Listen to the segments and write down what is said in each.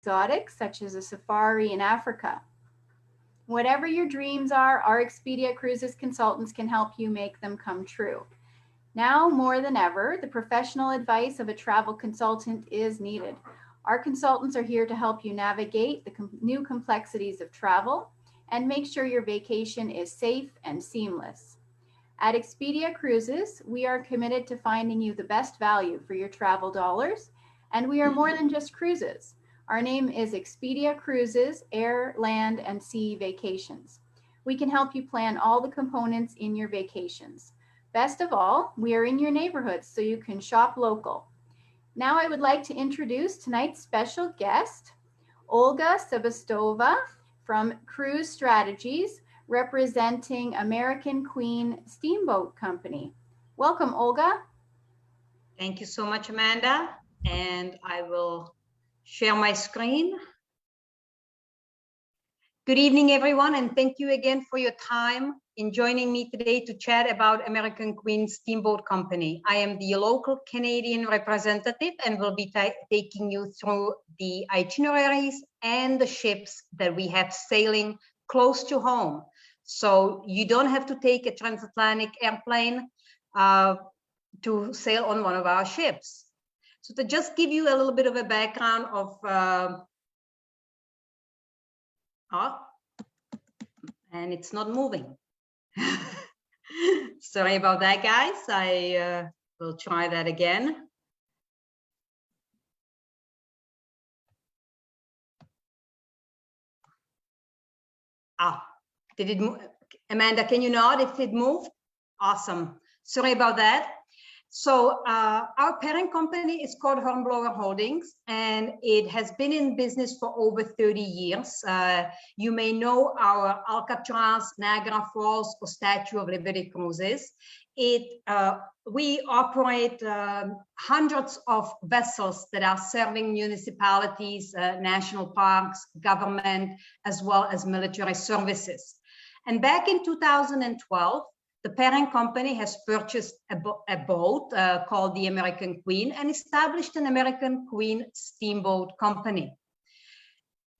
exotic, such as a safari in Africa. Whatever your dreams are, our Expedia Cruises consultants can help you make them come true. Now more than ever, the professional advice of a travel consultant is needed. Our consultants are here to help you navigate the new complexities of travel and make sure your vacation is safe and seamless. At Expedia Cruises, we are committed to finding you the best value for your travel dollars, and we are more than just cruises. Our name is Expedia Cruises, Air, Land, and Sea Vacations. We can help you plan all the components in your vacations. Best of all, we are in your neighborhoods so you can shop local. Now I would like to introduce tonight's special guest, Olga Sebastova from Cruise Strategies, representing American Queen Steamboat Company. Welcome, Olga. Thank you so much, Amanda. And I will share my screen. Good evening, everyone, and thank you again for your time in joining me today to chat about American Queen Steamboat Company. I am the local Canadian representative and will be taking you through the itineraries and the ships that we have sailing close to home. So you don't have to take a transatlantic airplane to sail on one of our ships. So to just give you a little bit of a background of and it's not moving. Sorry about that, guys. I will try that again. Did it move? Amanda, can you nod if it moved? Awesome. Sorry about that. So our parent company is called Hornblower Holdings, and it has been in business for over 30 years. You may know our Alcatraz, Niagara Falls, or Statue of Liberty cruises. We operate hundreds of vessels that are serving municipalities, national parks, government, as well as military services. And back in 2012, the parent company has purchased a boat called the American Queen and established an American Queen Steamboat Company.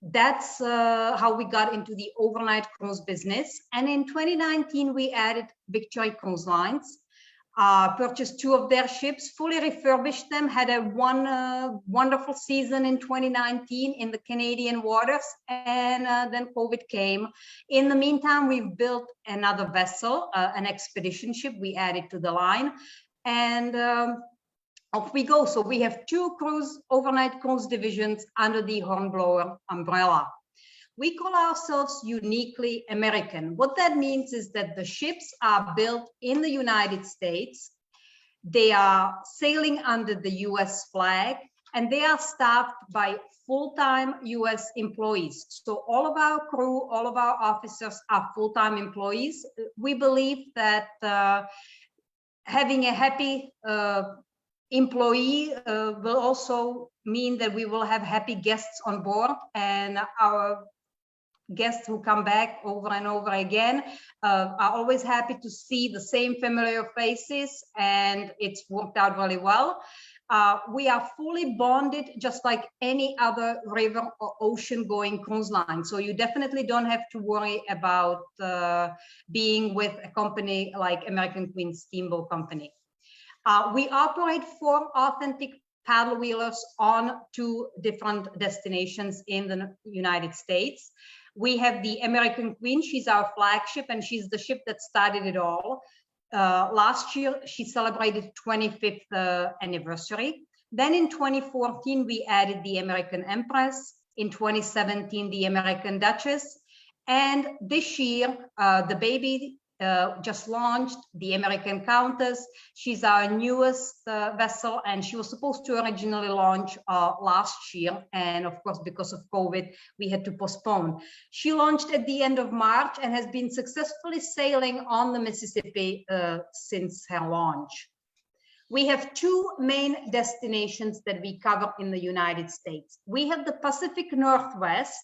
That's how we got into the overnight cruise business. And in 2019, we added Victory Cruise Lines, purchased 2 of their ships, fully refurbished them, had a wonderful season in 2019 in the Canadian waters, and then COVID came. In the meantime, we've built another vessel, an expedition ship we added to the line, and off we go. So we have 2 overnight cruise divisions under the Hornblower umbrella. We call ourselves uniquely American. What that means is that the ships are built in the United States. They are sailing under the US flag, and they are staffed by full-time US employees. So all of our crew, all of our officers are full-time employees. We believe that having a happy employee will also mean that we will have happy guests on board, and our guests who come back over and over again are always happy to see the same familiar faces, and it's worked out really well. We are fully bonded just like any other river or ocean going cruise line. So you definitely don't have to worry about being with a company like American Queen Steamboat Company. We operate 4 authentic paddle wheelers on 2 different destinations in the United States. We have the American Queen. She's our flagship, and she's the ship that started it all. Last year, she celebrated 25th anniversary. Then in 2014, we added the American Empress. In 2017, the American Duchess. And this year, the baby just launched, the American Countess. She's our newest vessel, and she was supposed to originally launch last year. And of course, because of COVID, we had to postpone. She launched at the end of March and has been successfully sailing on the Mississippi since her launch. We have 2 main destinations that we cover in the United States. We have the Pacific Northwest,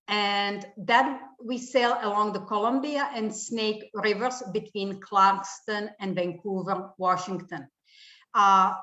and that we sail along the Columbia and Snake Rivers between Clarkston and Vancouver, Washington.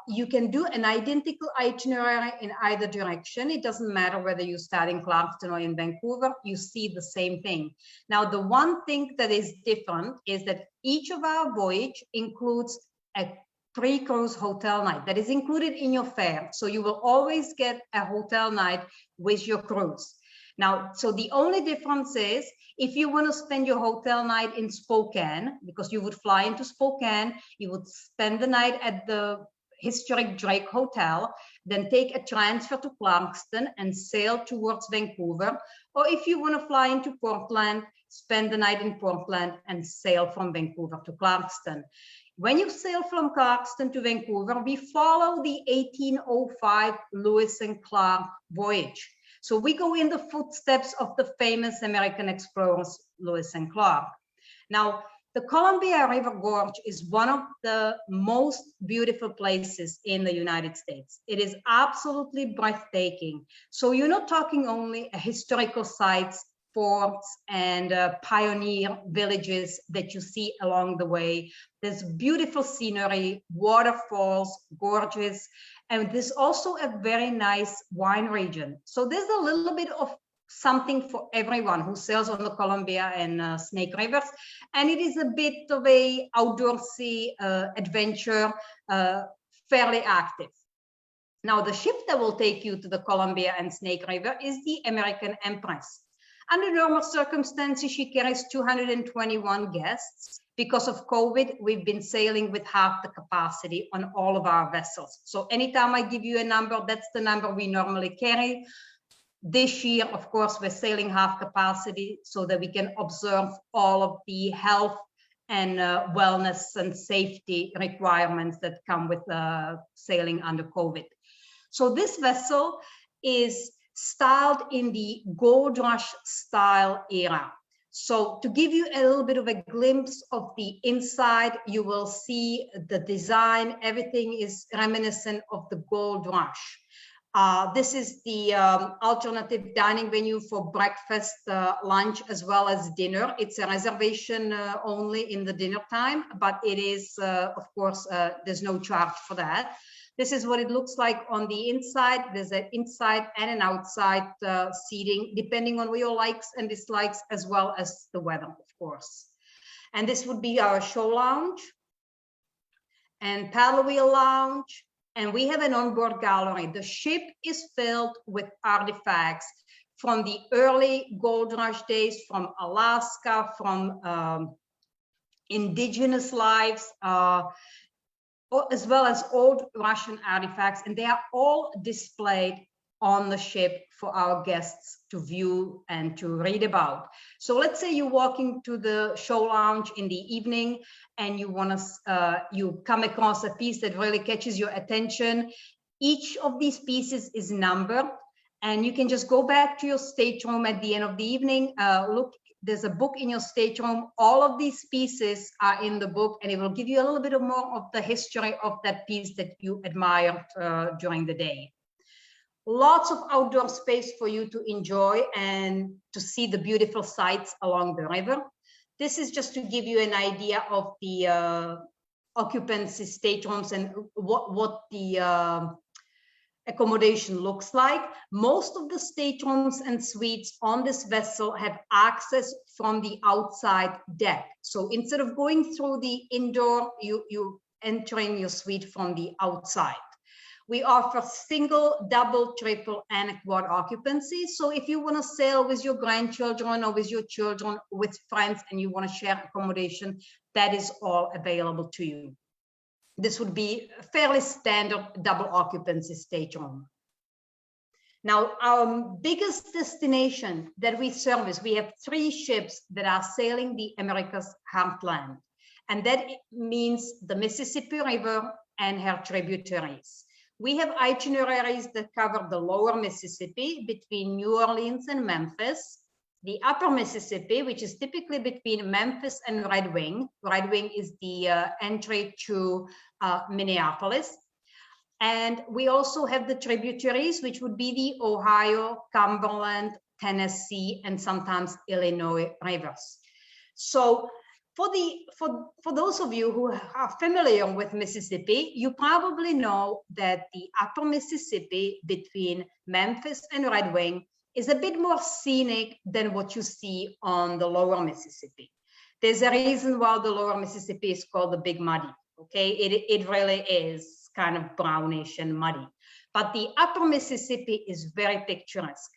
You can do an identical itinerary in either direction. It doesn't matter whether you start in Clarkston or in Vancouver, you see the same thing. Now, the one thing that is different is that each of our voyage includes a pre-cruise hotel night that is included in your fare. So you will always get a hotel night with your cruise. Now, so the only difference is if you want to spend your hotel night in Spokane, because you would fly into Spokane, you would spend the night at the historic Drake Hotel, then take a transfer to Clarkston and sail towards Vancouver. Or if you want to fly into Portland, spend the night in Portland and sail from Vancouver to Clarkston. When you sail from Clarkston to Vancouver, we follow the 1805 Lewis and Clark voyage. So we go in the footsteps of the famous American explorers, Lewis and Clark. Now, the Columbia River Gorge is one of the most beautiful places in the United States. It is absolutely breathtaking. So you're not talking only historical sites, forts, and pioneer villages that you see along the way. There's beautiful scenery, waterfalls, gorges, and there's also a very nice wine region. So there's a little bit of something for everyone who sails on the Columbia and Snake Rivers. And it is a bit of a outdoorsy adventure, fairly active. Now, the ship that will take you to the Columbia and Snake River is the American Empress. Under normal circumstances, she carries 221 guests. Because of COVID, we've been sailing with half the capacity on all of our vessels. So anytime I give you a number, that's the number we normally carry. This year, of course, we're sailing half capacity so that we can observe all of the health and wellness and safety requirements that come with sailing under COVID. So this vessel is styled in the Gold Rush style era. So to give you a little bit of a glimpse of the inside, you will see the design. Everything is reminiscent of the Gold Rush. This is the alternative dining venue for breakfast, lunch, as well as dinner. It's a reservation only in the dinner time, but it is, of course, there's no charge for that. This is what it looks like on the inside. There's an inside and an outside seating, depending on your likes and dislikes, as well as the weather, of course. And this would be our show lounge and paddle wheel lounge. And we have an onboard gallery. The ship is filled with artifacts from the early Gold Rush days, from Alaska, from indigenous lives, as well as old Russian artifacts, and they are all displayed on the ship for our guests to view and to read about. So let's say you're walking to the show lounge in the evening and you want to, you come across a piece that really catches your attention. Each of these pieces is numbered, and you can just go back to your stateroom at the end of the evening, look. There's a book in your stateroom. All of these pieces are in the book, and it will give you a little bit of more of the history of that piece that you admired during the day. Lots of outdoor space for you to enjoy and to see the beautiful sights along the river. This is just to give you an idea of the occupancy staterooms and what the accommodation looks like. Most of the staterooms and suites on this vessel have access from the outside deck. So instead of going through the indoor, you entering your suite from the outside. We offer single, double, triple, and quad occupancy. So if you want to sail with your grandchildren or with your children, with friends, and you want to share accommodation, that is all available to you. This would be a fairly standard double occupancy stateroom. Now, our biggest destination that we service, we have 3 ships that are sailing the America's heartland. And that means the Mississippi River and her tributaries. We have itineraries that cover the lower Mississippi between New Orleans and Memphis, the upper Mississippi, which is typically between Memphis and Red Wing. Red Wing is the entry to Minneapolis. And we also have the tributaries, which would be the Ohio, Cumberland, Tennessee, and sometimes Illinois rivers. So For those of you who are familiar with Mississippi, you probably know that the upper Mississippi between Memphis and Red Wing is a bit more scenic than what you see on the lower Mississippi. There's a reason why the lower Mississippi is called the Big Muddy, okay? It really is kind of brownish and muddy. But the upper Mississippi is very picturesque.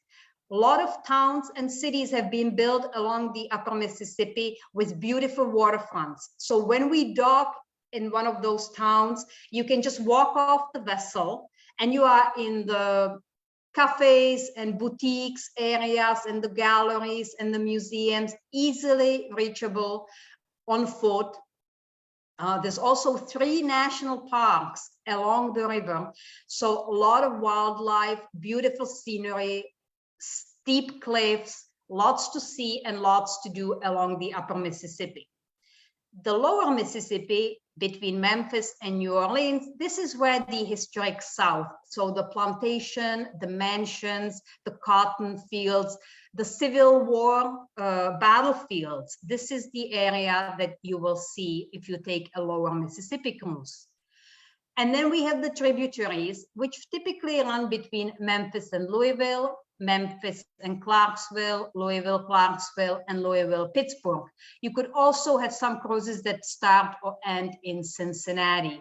A lot of towns and cities have been built along the upper Mississippi with beautiful waterfronts. So when we dock in one of those towns, you can just walk off the vessel and you are in the cafes and boutiques areas and the galleries and the museums, easily reachable on foot. There's also 3 national parks along the river. So a lot of wildlife, beautiful scenery, steep cliffs, lots to see and lots to do along the upper Mississippi. The lower Mississippi between Memphis and New Orleans, this is where the historic South, so the plantation, the mansions, the cotton fields, the Civil War battlefields, this is the area that you will see if you take a lower Mississippi cruise. And then we have the tributaries, which typically run between Memphis and Louisville, Memphis and Clarksville, Louisville, Clarksville, and Louisville, Pittsburgh. You could also have some cruises that start or end in Cincinnati.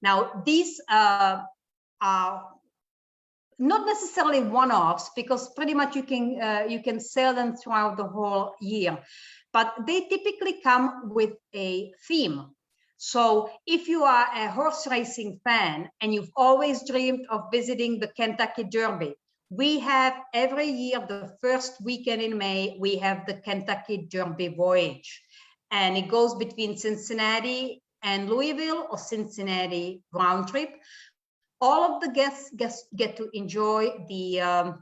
Now, these are not necessarily one-offs because pretty much you can sail them throughout the whole year, but they typically come with a theme. So if you are a horse racing fan and you've always dreamed of visiting the Kentucky Derby, we have every year, the first weekend in May, we have the Kentucky Derby voyage. And it goes between Cincinnati and Louisville or Cincinnati round trip. All of the guests get to enjoy the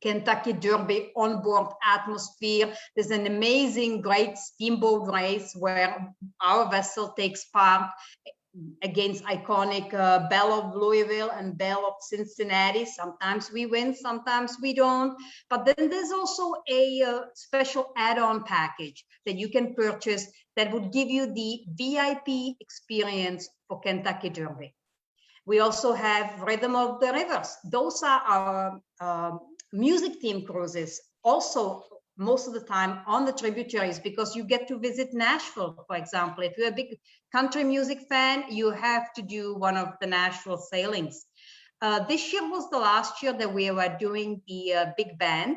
Kentucky Derby onboard atmosphere. There's an amazing, great steamboat race where our vessel takes part against iconic Belle of Louisville and Belle of Cincinnati. Sometimes we win, sometimes we don't. But then there's also a special add-on package that you can purchase that would give you the VIP experience for Kentucky Derby. We also have Rhythm of the Rivers. Those are our music theme cruises, also most of the time on the tributaries, because you get to visit Nashville, for example. If you're a big country music fan, you have to do one of the Nashville sailings. This year was the last year that we were doing the big band,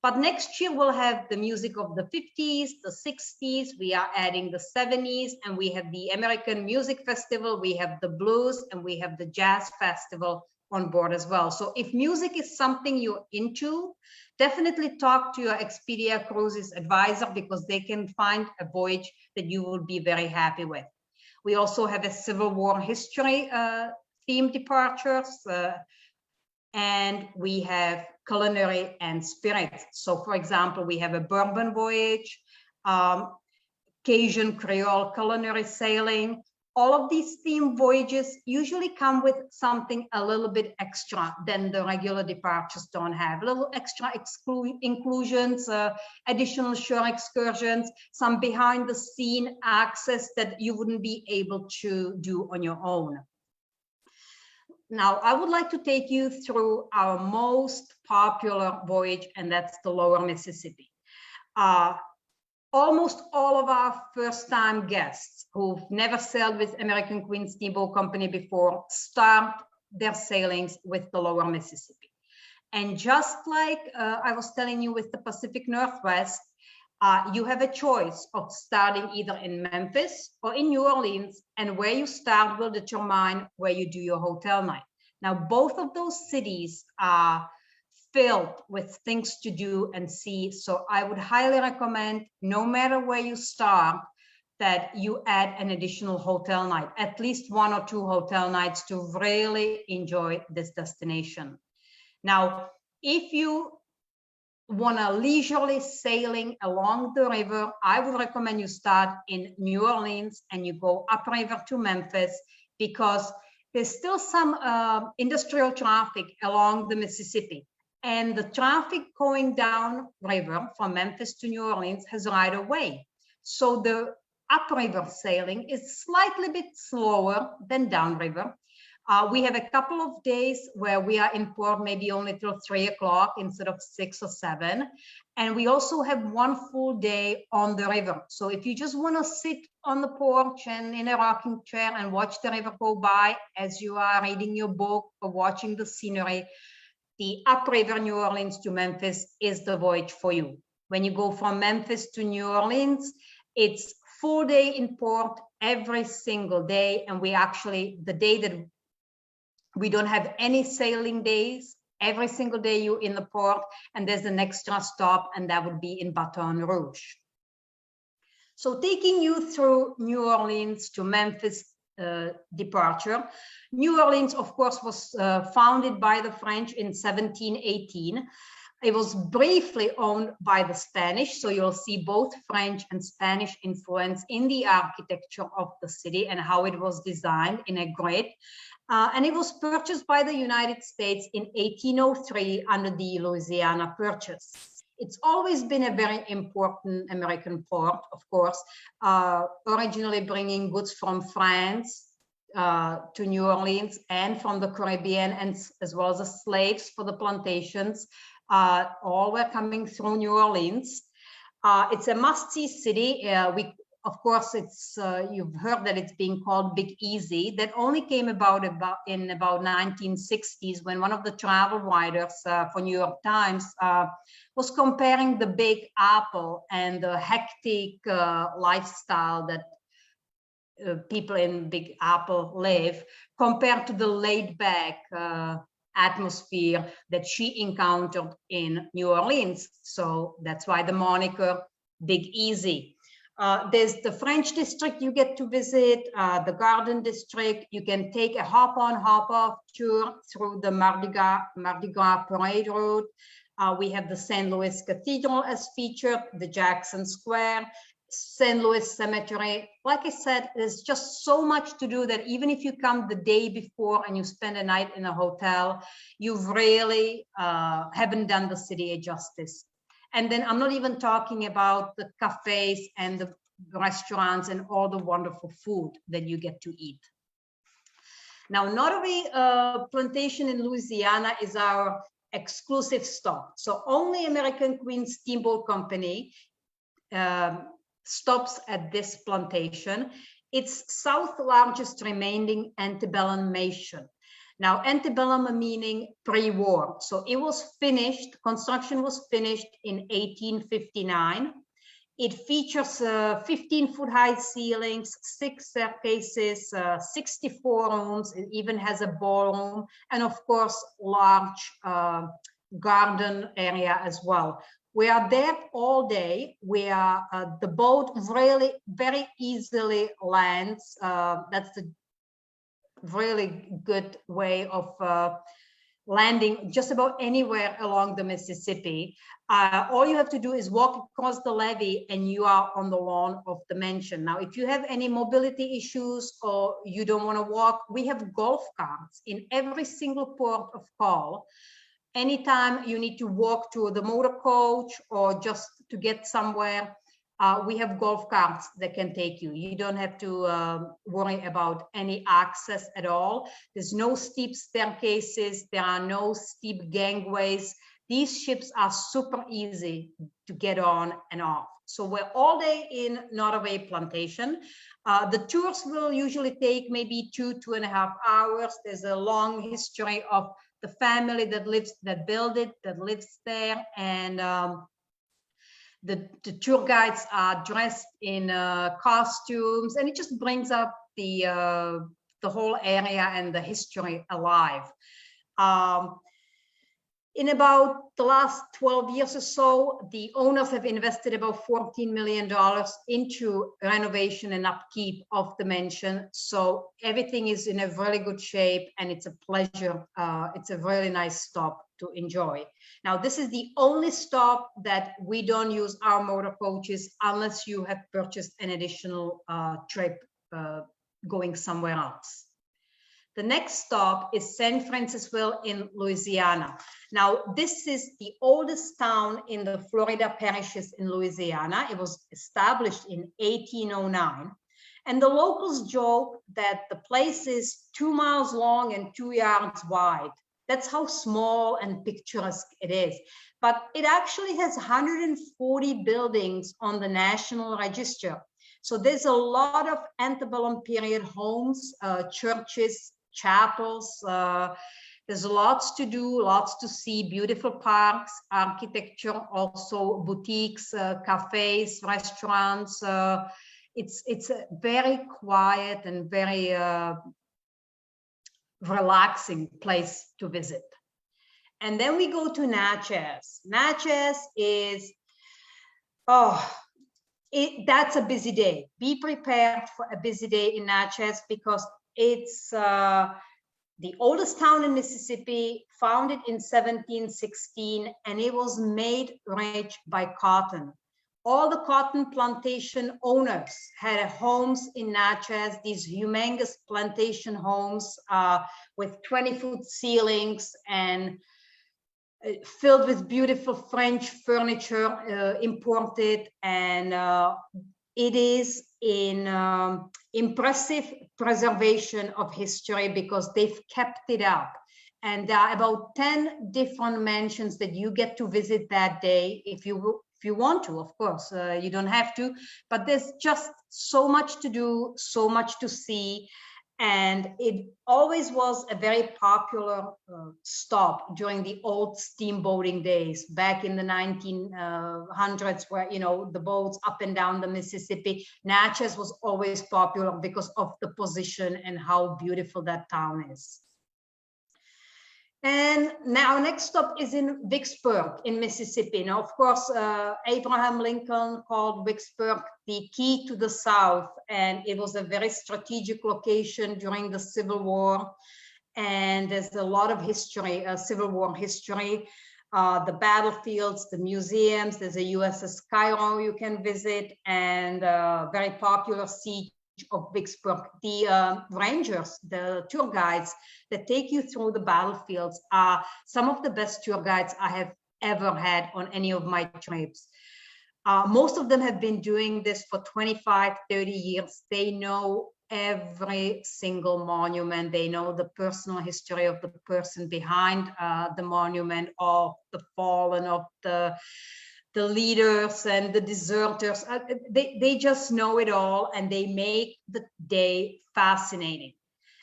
but next year we'll have the music of the 50s, the 60s, we are adding the 70s, and we have the American Music Festival, we have the blues, and we have the jazz festival on board as well. So if music is something you're into, definitely talk to your Expedia Cruises advisor because they can find a voyage that you will be very happy with. We also have a Civil War history theme departures, and we have culinary and spirits. So for example, we have a bourbon voyage, Cajun Creole culinary sailing. All of these theme voyages usually come with something a little bit extra than the regular departures don't have. A little extra inclusions, additional shore excursions, some behind the scene access that you wouldn't be able to do on your own. Now, I would like to take you through our most popular voyage, and that's the lower Mississippi. Almost all of our first-time guests who've never sailed with American Queen Steamboat Company before start their sailings with the lower Mississippi. And just like I was telling you with the Pacific Northwest, you have a choice of starting either in Memphis or in New Orleans, and where you start will determine where you do your hotel night. Now, both of those cities are filled with things to do and see. So I would highly recommend, no matter where you start, that you add an additional hotel night, at least 1 or 2 hotel nights to really enjoy this destination. Now, if you want a leisurely sailing along the river, I would recommend you start in New Orleans and you go upriver to Memphis, because there's still some industrial traffic along the Mississippi. And the traffic going down river from Memphis to New Orleans has right of way. So the upriver sailing is slightly bit slower than downriver. We have a couple of days where we are in port maybe only till 3 o'clock instead of 6 or 7. And we also have one full day on the river. So if you just want to sit on the porch and in a rocking chair and watch the river go by as you are reading your book or watching the scenery, the upriver New Orleans to Memphis is the voyage for you. When you go from Memphis to New Orleans, it's full day in port every single day. And we actually, the day that we don't have any sailing days, every single day you're in the port, and there's an extra stop, and that would be in Baton Rouge. So taking you through New Orleans to Memphis departure. New Orleans, of course, was founded by the French in 1718. It was briefly owned by the Spanish, so you'll see both French and Spanish influence in the architecture of the city and how it was designed in a grid. And it was purchased by the United States in 1803 under the Louisiana Purchase. It's always been a very important American port, of course, originally bringing goods from France to New Orleans and from the Caribbean, and as well as the slaves for the plantations. All were coming through New Orleans. It's a must-see city. Of course, it's you've heard that it's being called Big Easy. That only came about in about 1960s when one of the travel writers for New York Times was comparing the Big Apple and the hectic lifestyle that people in Big Apple live compared to the laid-back atmosphere that she encountered in New Orleans. So that's why the moniker Big Easy. There's the French district you get to visit, the Garden district. You can take a hop-on, hop-off tour through the Mardi Gras Parade Route. We have the St. Louis Cathedral as featured, the Jackson Square, St. Louis Cemetery. Like I said, there's just so much to do that even if you come the day before and you spend a night in a hotel, you really haven't done the city a justice. And then I'm not even talking about the cafes and the restaurants and all the wonderful food that you get to eat. Now, Nottoway Plantation in Louisiana is our exclusive stop. So only American Queen Steamboat Company stops at this plantation. It's South's largest remaining antebellum mansion. Now, antebellum meaning pre-war. So it was finished, construction was finished in 1859. It features 15-foot high ceilings, 6 staircases, 64 rooms. It even has a ballroom, and of course, large garden area as well. We are there all day. We are, the boat really very easily lands. That's the really good way of landing just about anywhere along the Mississippi. All you have to do is walk across the levee and you are on the lawn of the mansion. Now, if you have any mobility issues or you don't want to walk, we have golf carts in every single port of call. Anytime you need to walk to the motor coach or just to get somewhere, we have golf carts that can take you. You don't have to worry about any access at all. There's no steep staircases. There are no steep gangways. These ships are super easy to get on and off. So we're all day in Nottoway Plantation. The tours will usually take maybe 2.5 hours. There's a long history of the family that built it, that lives there, and the tour guides are dressed in costumes, and it just brings up the whole area and the history alive. In about the last 12 years or so, the owners have invested about $14 million into renovation and upkeep of the mansion. So everything is in a really good shape, and it's a pleasure. It's a really nice stop to enjoy. Now, this is the only stop that we don't use our motor coaches unless you have purchased an additional trip going somewhere else. The next stop is San Francisville in Louisiana. Now, this is the oldest town in the Florida parishes in Louisiana. It was established in 1809. And the locals joke that the place is 2 miles long and 2 yards wide. That's how small and picturesque it is. But it actually has 140 buildings on the National Register. So there's a lot of antebellum period homes, churches, chapels. There's lots to do, lots to see, beautiful parks, architecture, also boutiques, cafes, restaurants. It's a very quiet and very relaxing place to visit. And then we go to Natchez. Natchez is, that's a busy day. Be prepared for a busy day in Natchez because it's the oldest town in Mississippi, founded in 1716, and it was made rich by cotton. All the cotton plantation owners had homes in Natchez, these humongous plantation homes with 20-foot ceilings and filled with beautiful French furniture imported. And it is in impressive preservation of history because they've kept it up. And there are about 10 different mansions that you get to visit that day if you want to, of course. You don't have to, but there's just so much to do, so much to see. And it always was a very popular stop during the old steamboating days back in the 1900s, where, you know, the boats up and down the Mississippi. Natchez was always popular because of the position and how beautiful that town is. And now next stop is in Vicksburg in Mississippi. Now, of course, Abraham Lincoln called Vicksburg the key to the South, and it was a very strategic location during the Civil War. And there's a lot of history, Civil War history, the battlefields, the museums. There's a USS Cairo you can visit, and very popular siege of Vicksburg. The rangers, the tour guides that take you through the battlefields are some of the best tour guides I have ever had on any of my trips. Most of them have been doing this for 25, 30 years. They know every single monument. They know the personal history of the person behind the monument, of the fallen, of the leaders and the deserters. They just know it all, and they make the day fascinating.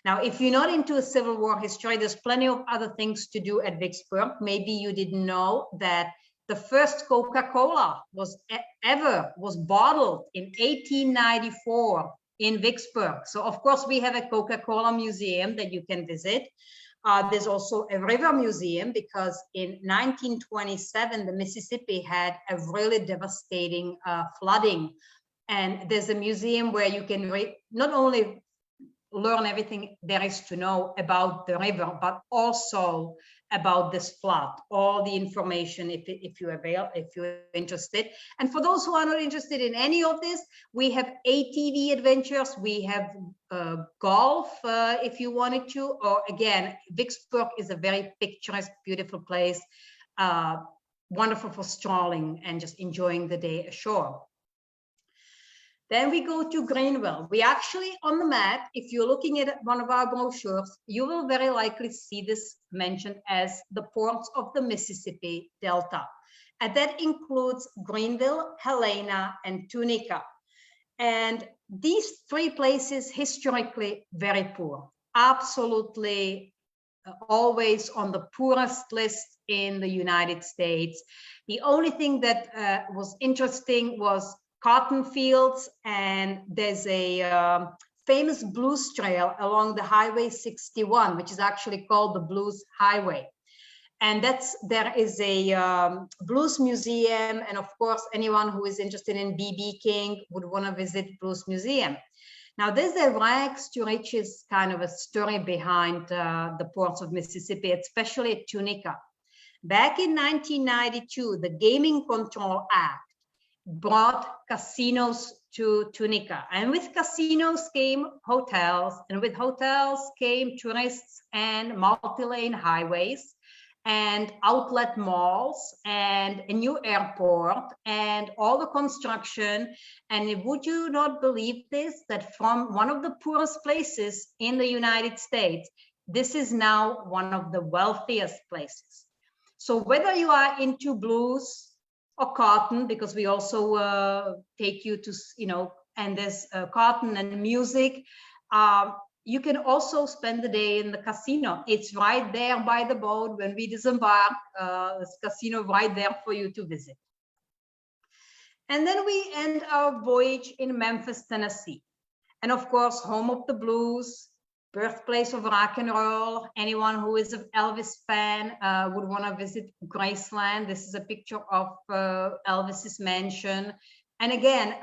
Now, if you're not into a Civil War history, there's plenty of other things to do at Vicksburg. Maybe you didn't know that the first Coca-Cola was bottled in 1894 in Vicksburg. So of course we have a Coca-Cola museum that you can visit. There's also a river museum because in 1927, the Mississippi had a really devastating flooding. And there's a museum where you can not only learn everything there is to know about the river, but also about this flood, all the information if you're interested. And for those who are not interested in any of this, we have ATV adventures, we have golf if you wanted to, or again, Vicksburg is a very picturesque, beautiful place, wonderful for strolling and just enjoying the day ashore. Then we go to Greenville. We actually, on the map, if you're looking at one of our brochures, you will very likely see this mentioned as the ports of the Mississippi Delta. And that includes Greenville, Helena, and Tunica. And these three places, historically very poor, absolutely always on the poorest list in the United States. The only thing that was interesting was cotton fields, and there's a famous blues trail along the Highway 61, which is actually called the Blues Highway. And there is a blues museum, and of course, anyone who is interested in B.B. King would want to visit Blues Museum. Now, there's a rags to riches kind of a story behind the ports of Mississippi, especially at Tunica. Back in 1992, the Gaming Control Act brought casinos to Tunica. And with casinos came hotels, and with hotels came tourists and multi-lane highways and outlet malls and a new airport and all the construction. And would you not believe this, that from one of the poorest places in the United States, this is now one of the wealthiest places. So whether you are into blues or cotton, because we also take you to, and there's cotton and music, you can also spend the day in the casino. It's right there by the boat. When we disembark, this casino right there for you to visit. And then we end our voyage in Memphis, Tennessee. And of course, home of the blues, birthplace of rock and roll. Anyone who is an Elvis fan would want to visit Graceland. This is a picture of Elvis's mansion. And again,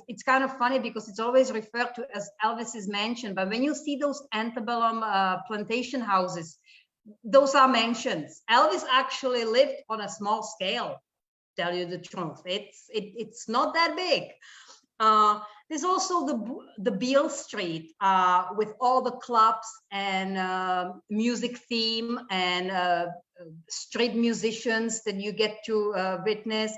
it's kind of funny because it's always referred to as Elvis's mansion. But when you see those antebellum plantation houses, those are mansions. Elvis actually lived on a small scale, tell you the truth. It's not that big. There's also the Beale Street with all the clubs and music theme and street musicians that you get to witness,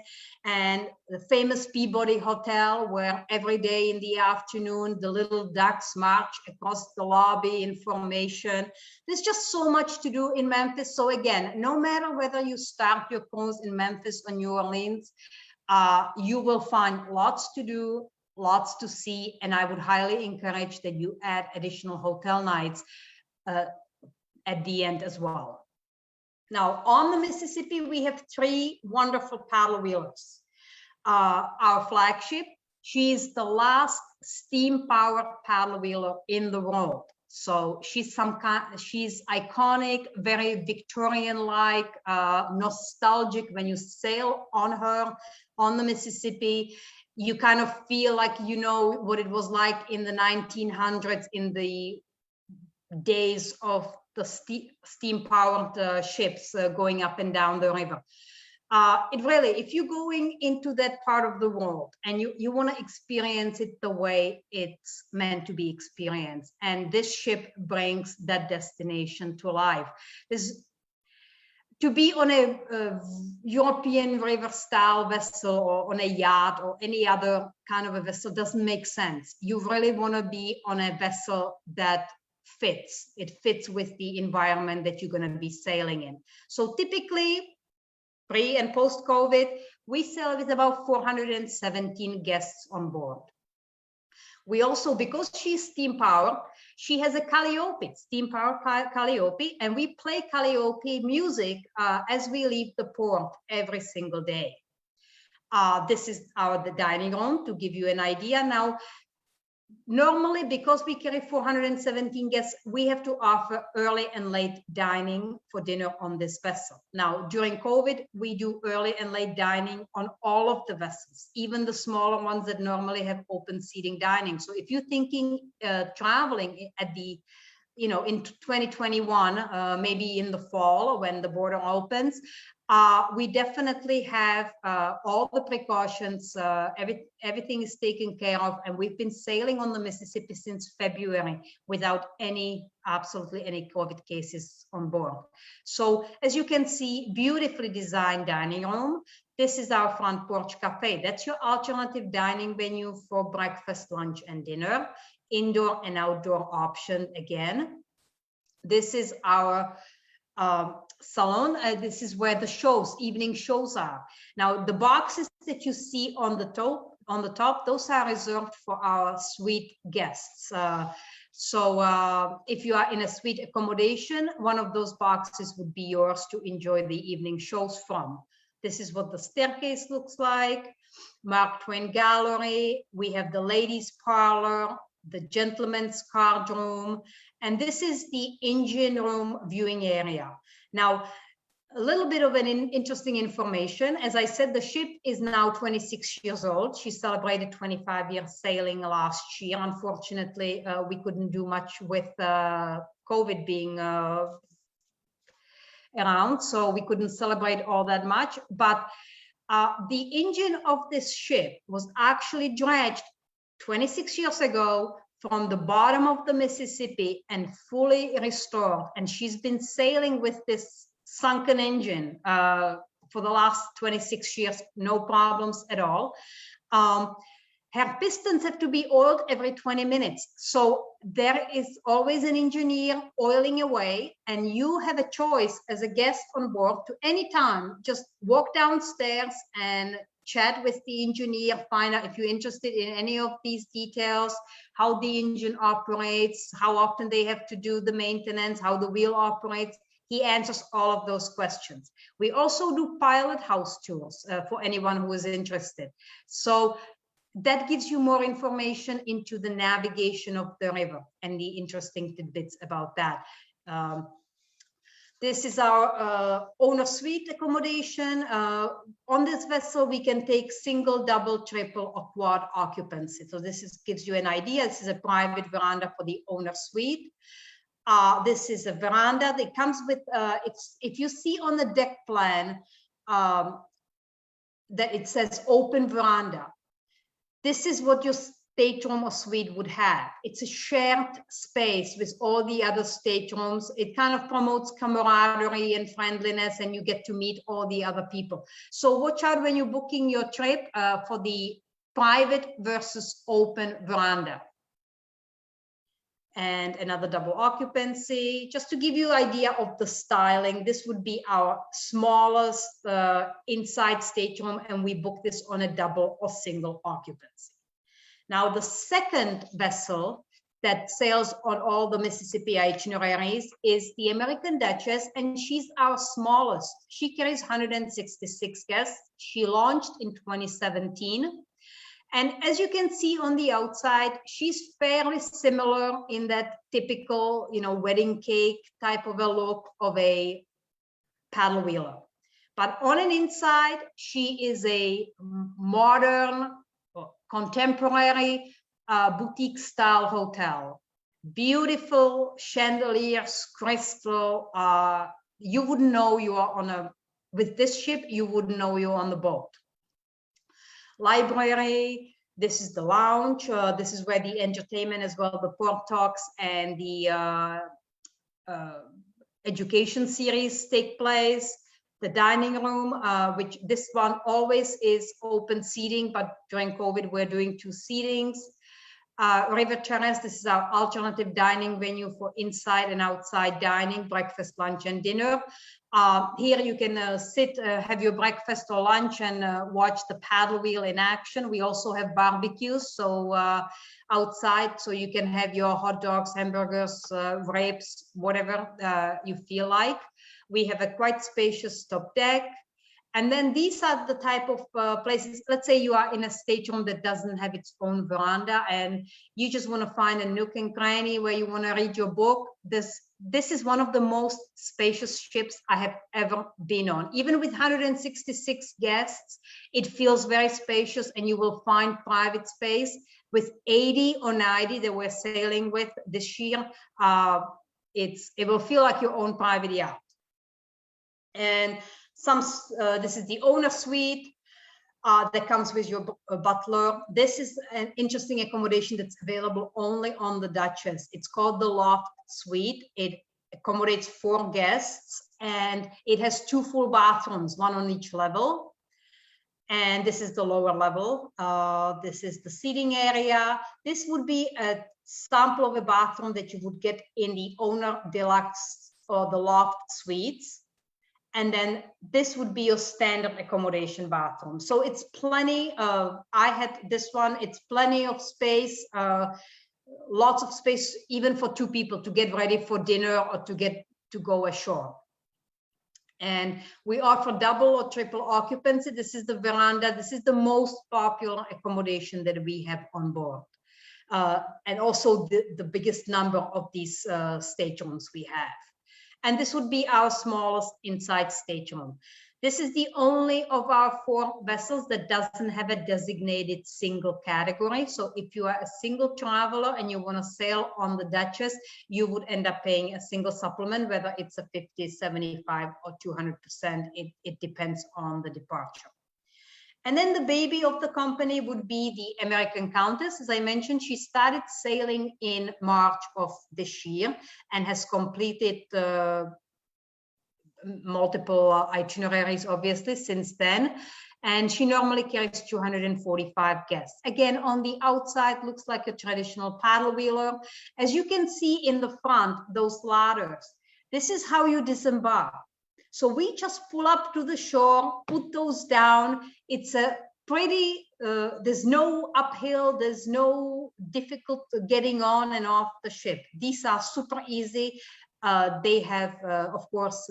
and the famous Peabody Hotel, where every day in the afternoon the little ducks march across the lobby in formation. There's just so much to do in Memphis. So again, no matter whether you start your cruise in Memphis or New Orleans, you will find lots to do, lots to see, and I would highly encourage that you add additional hotel nights at the end as well. Now, on the Mississippi, we have 3 wonderful paddle wheelers. Our flagship, she's the last steam-powered paddle wheeler in the world. So she's iconic, very Victorian-like, nostalgic. When you sail on her on the Mississippi, you kind of feel like you know what it was like in the 1900s, in the days of the steam-powered ships going up and down the river. It really, if you're going into that part of the world and you want to experience it the way it's meant to be experienced, and this ship brings that destination to life. To be on a European river style vessel or on a yacht or any other kind of a vessel doesn't make sense. You really want to be on a vessel that fits. It fits with the environment that you're going to be sailing in. So typically, pre and post COVID, we sail with about 417 guests on board. We also, because she's steam powered, she has a calliope, steam powered calliope, and we play calliope music as we leave the port every single day. This is the dining room, to give you an idea. Now, normally, because we carry 417 guests, we have to offer early and late dining for dinner on this vessel. Now, during COVID, we do early and late dining on all of the vessels, even the smaller ones that normally have open seating dining. So if you're thinking traveling at the, in 2021, maybe in the fall when the border opens, we definitely have all the precautions. Everything is taken care of, and we've been sailing on the Mississippi since February without absolutely any COVID cases on board. So as you can see, beautifully designed dining room. This is our front porch cafe. That's your alternative dining venue for breakfast, lunch, and dinner. Indoor and outdoor option again. This is our salon. This is where the evening shows are. Now, the boxes that you see on the top, those are reserved for our suite guests. So if you are in a suite accommodation, one of those boxes would be yours to enjoy the evening shows from. This is what the staircase looks like. Mark Twain Gallery. We have the ladies' parlor, the gentleman's card room, and this is the engine room viewing area. Now, a little bit of an interesting information. As I said, the ship is now 26 years old. She celebrated 25 years sailing last year. Unfortunately, we couldn't do much with COVID being around, so we couldn't celebrate all that much. But The engine of this ship was actually dredged 26 years ago from the bottom of the Mississippi and fully restored. And she's been sailing with this sunken engine for the last 26 years, no problems at all. Her pistons have to be oiled every 20 minutes. So there is always an engineer oiling away, and you have a choice as a guest on board to anytime just walk downstairs and chat with the engineer, find out if you're interested in any of these details, how the engine operates, how often they have to do the maintenance, how the wheel operates. He answers all of those questions. We also do pilot house tours for anyone who is interested. So that gives you more information into the navigation of the river and the interesting tidbits about that. This is our owner suite accommodation. On this vessel, we can take single, double, triple, or quad occupancy. So this gives you an idea. This is a private veranda for the owner suite. This is a veranda that comes with, if you see on the deck plan that it says open veranda, this is what your stateroom or suite would have. It's a shared space with all the other staterooms. It kind of promotes camaraderie and friendliness, and you get to meet all the other people. So watch out when you're booking your trip for the private versus open veranda. And another double occupancy. Just to give you an idea of the styling, this would be our smallest inside stateroom, and we book this on a double or single occupancy. Now, the second vessel that sails on all the Mississippi itineraries is the American Duchess, and she's our smallest. She carries 166 guests. She launched in 2017. And as you can see on the outside, she's fairly similar in that typical, wedding cake type of a look of a paddle wheeler. But on an inside, she is a modern, contemporary boutique style hotel. Beautiful chandeliers, crystal. You wouldn't know you are with this ship, you wouldn't know you're on the boat. Library, this is the lounge, this is where the entertainment as well, the port talks and the education series take place. The dining room, which this one always is open seating, but during COVID, we're doing 2 seatings. River Terrace, this is our alternative dining venue for inside and outside dining, breakfast, lunch, and dinner. Here you can sit, have your breakfast or lunch and watch the paddle wheel in action. We also have barbecues, so outside, so you can have your hot dogs, hamburgers, wraps, whatever you feel like. We have a quite spacious top deck. And then these are the type of places, let's say you are in a stateroom that doesn't have its own veranda and you just want to find a nook and cranny where you want to read your book. This is one of the most spacious ships I have ever been on. Even with 166 guests, it feels very spacious and you will find private space. With 80 or 90 that we're sailing with this year, it will feel like your own private yacht. And this is the owner suite that comes with your butler. This is an interesting accommodation that's available only on the Duchess. It's called the Loft Suite. It accommodates 4 guests and it has 2 full bathrooms, 1 on each level. And this is the lower level. This is the seating area. This would be a sample of a bathroom that you would get in the owner deluxe or the Loft Suites. And then this would be your standard accommodation bathroom. So it's plenty of, I had this one, it's plenty of space, lots of space, even for 2 people to get ready for dinner or to go ashore. And we offer double or triple occupancy. This is the veranda. This is the most popular accommodation that we have on board. And also the biggest number of these staterooms we have. And this would be our smallest inside stateroom. This is the only of our 4 vessels that doesn't have a designated single category. So if you are a single traveler and you want to sail on the Duchess, you would end up paying a single supplement, whether it's a 50, 75, or 200%. It depends on the departure. And then the baby of the company would be the American Countess. As I mentioned, she started sailing in March of this year and has completed multiple itineraries, obviously, since then. And she normally carries 245 guests. Again, on the outside, looks like a traditional paddle wheeler. As you can see in the front, those ladders, this is how you disembark. So we just pull up to the shore, put those down. It's a pretty, there's no uphill, there's no difficult getting on and off the ship. These are super easy. They have, of course,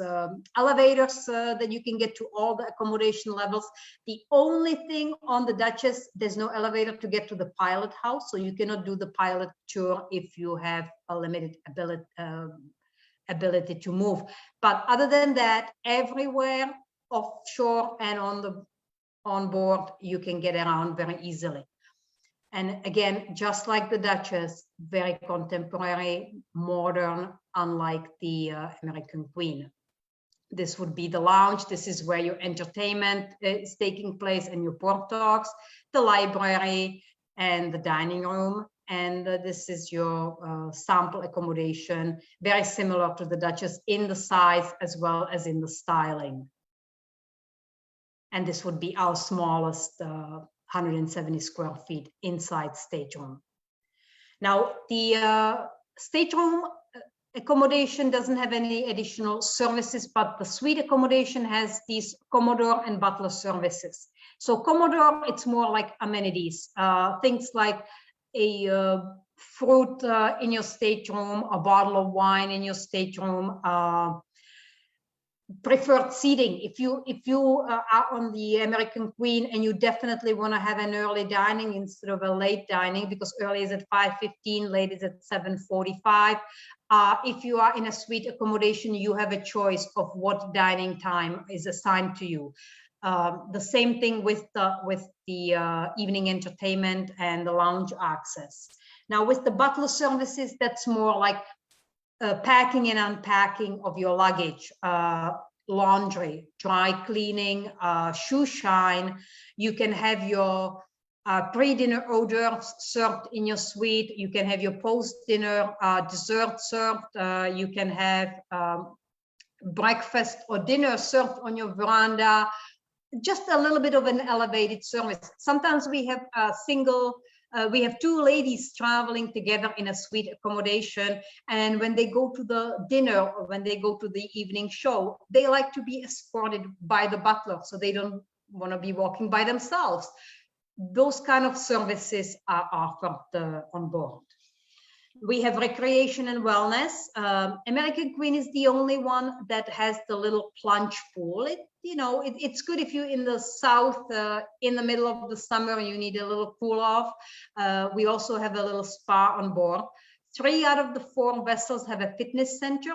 elevators that you can get to all the accommodation levels. The only thing on the Duchess, there's no elevator to get to the pilot house, so you cannot do the pilot tour if you have a limited ability to move. But other than that, everywhere offshore and on board, you can get around very easily. And again, just like the Duchess, very contemporary, modern, unlike the American Queen. This would be the lounge. This is where your entertainment is taking place and your port talks, the library and the dining room. And this is your sample accommodation, very similar to the Duchess in the size as well as in the styling. And this would be our smallest 170 square feet inside stateroom. Now, the stateroom accommodation doesn't have any additional services, but the suite accommodation has these Commodore and butler services. So Commodore, it's more like amenities, things like a fruit in your stateroom, a bottle of wine in your stateroom, preferred seating. If you are on the American Queen and you definitely want to have an early dining instead of a late dining, because early is at 5:15, late is at 7:45. If you are in a suite accommodation, you have a choice of what dining time is assigned to you. The same thing with the evening entertainment and the lounge access. Now with the butler services, that's more like packing and unpacking of your luggage, laundry, dry cleaning, shoe shine. You can have your pre-dinner hors served in your suite. You can have your post-dinner dessert served. You can have breakfast or dinner served on your veranda. Just a little bit of an elevated service. Sometimes we have we have two ladies traveling together in a suite accommodation, and when they go to the dinner or when they go to the evening show, they like to be escorted by the butler, so they don't want to be walking by themselves. Those kind of services are offered on board. We have recreation and wellness. American Queen is the only one that has the little plunge pool. It's good if you're in the south, in the middle of the summer, you need a little cool off. We also have a little spa on board. 3 out of the 4 vessels have a fitness center,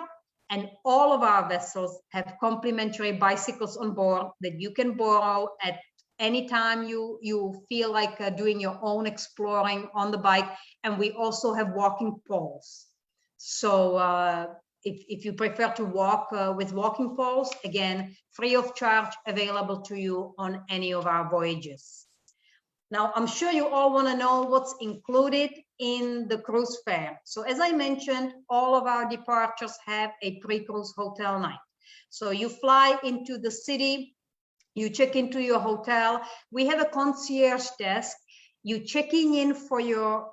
and all of our vessels have complimentary bicycles on board that you can borrow at anytime you feel like doing your own exploring on the bike. And we also have walking poles. So if you prefer to walk with walking poles, again, free of charge, available to you on any of our voyages. Now, I'm sure you all want to know what's included in the cruise fare. So as I mentioned, all of our departures have a pre-cruise hotel night. So you fly into the city, you check into your hotel. We have a concierge desk. You checking in for your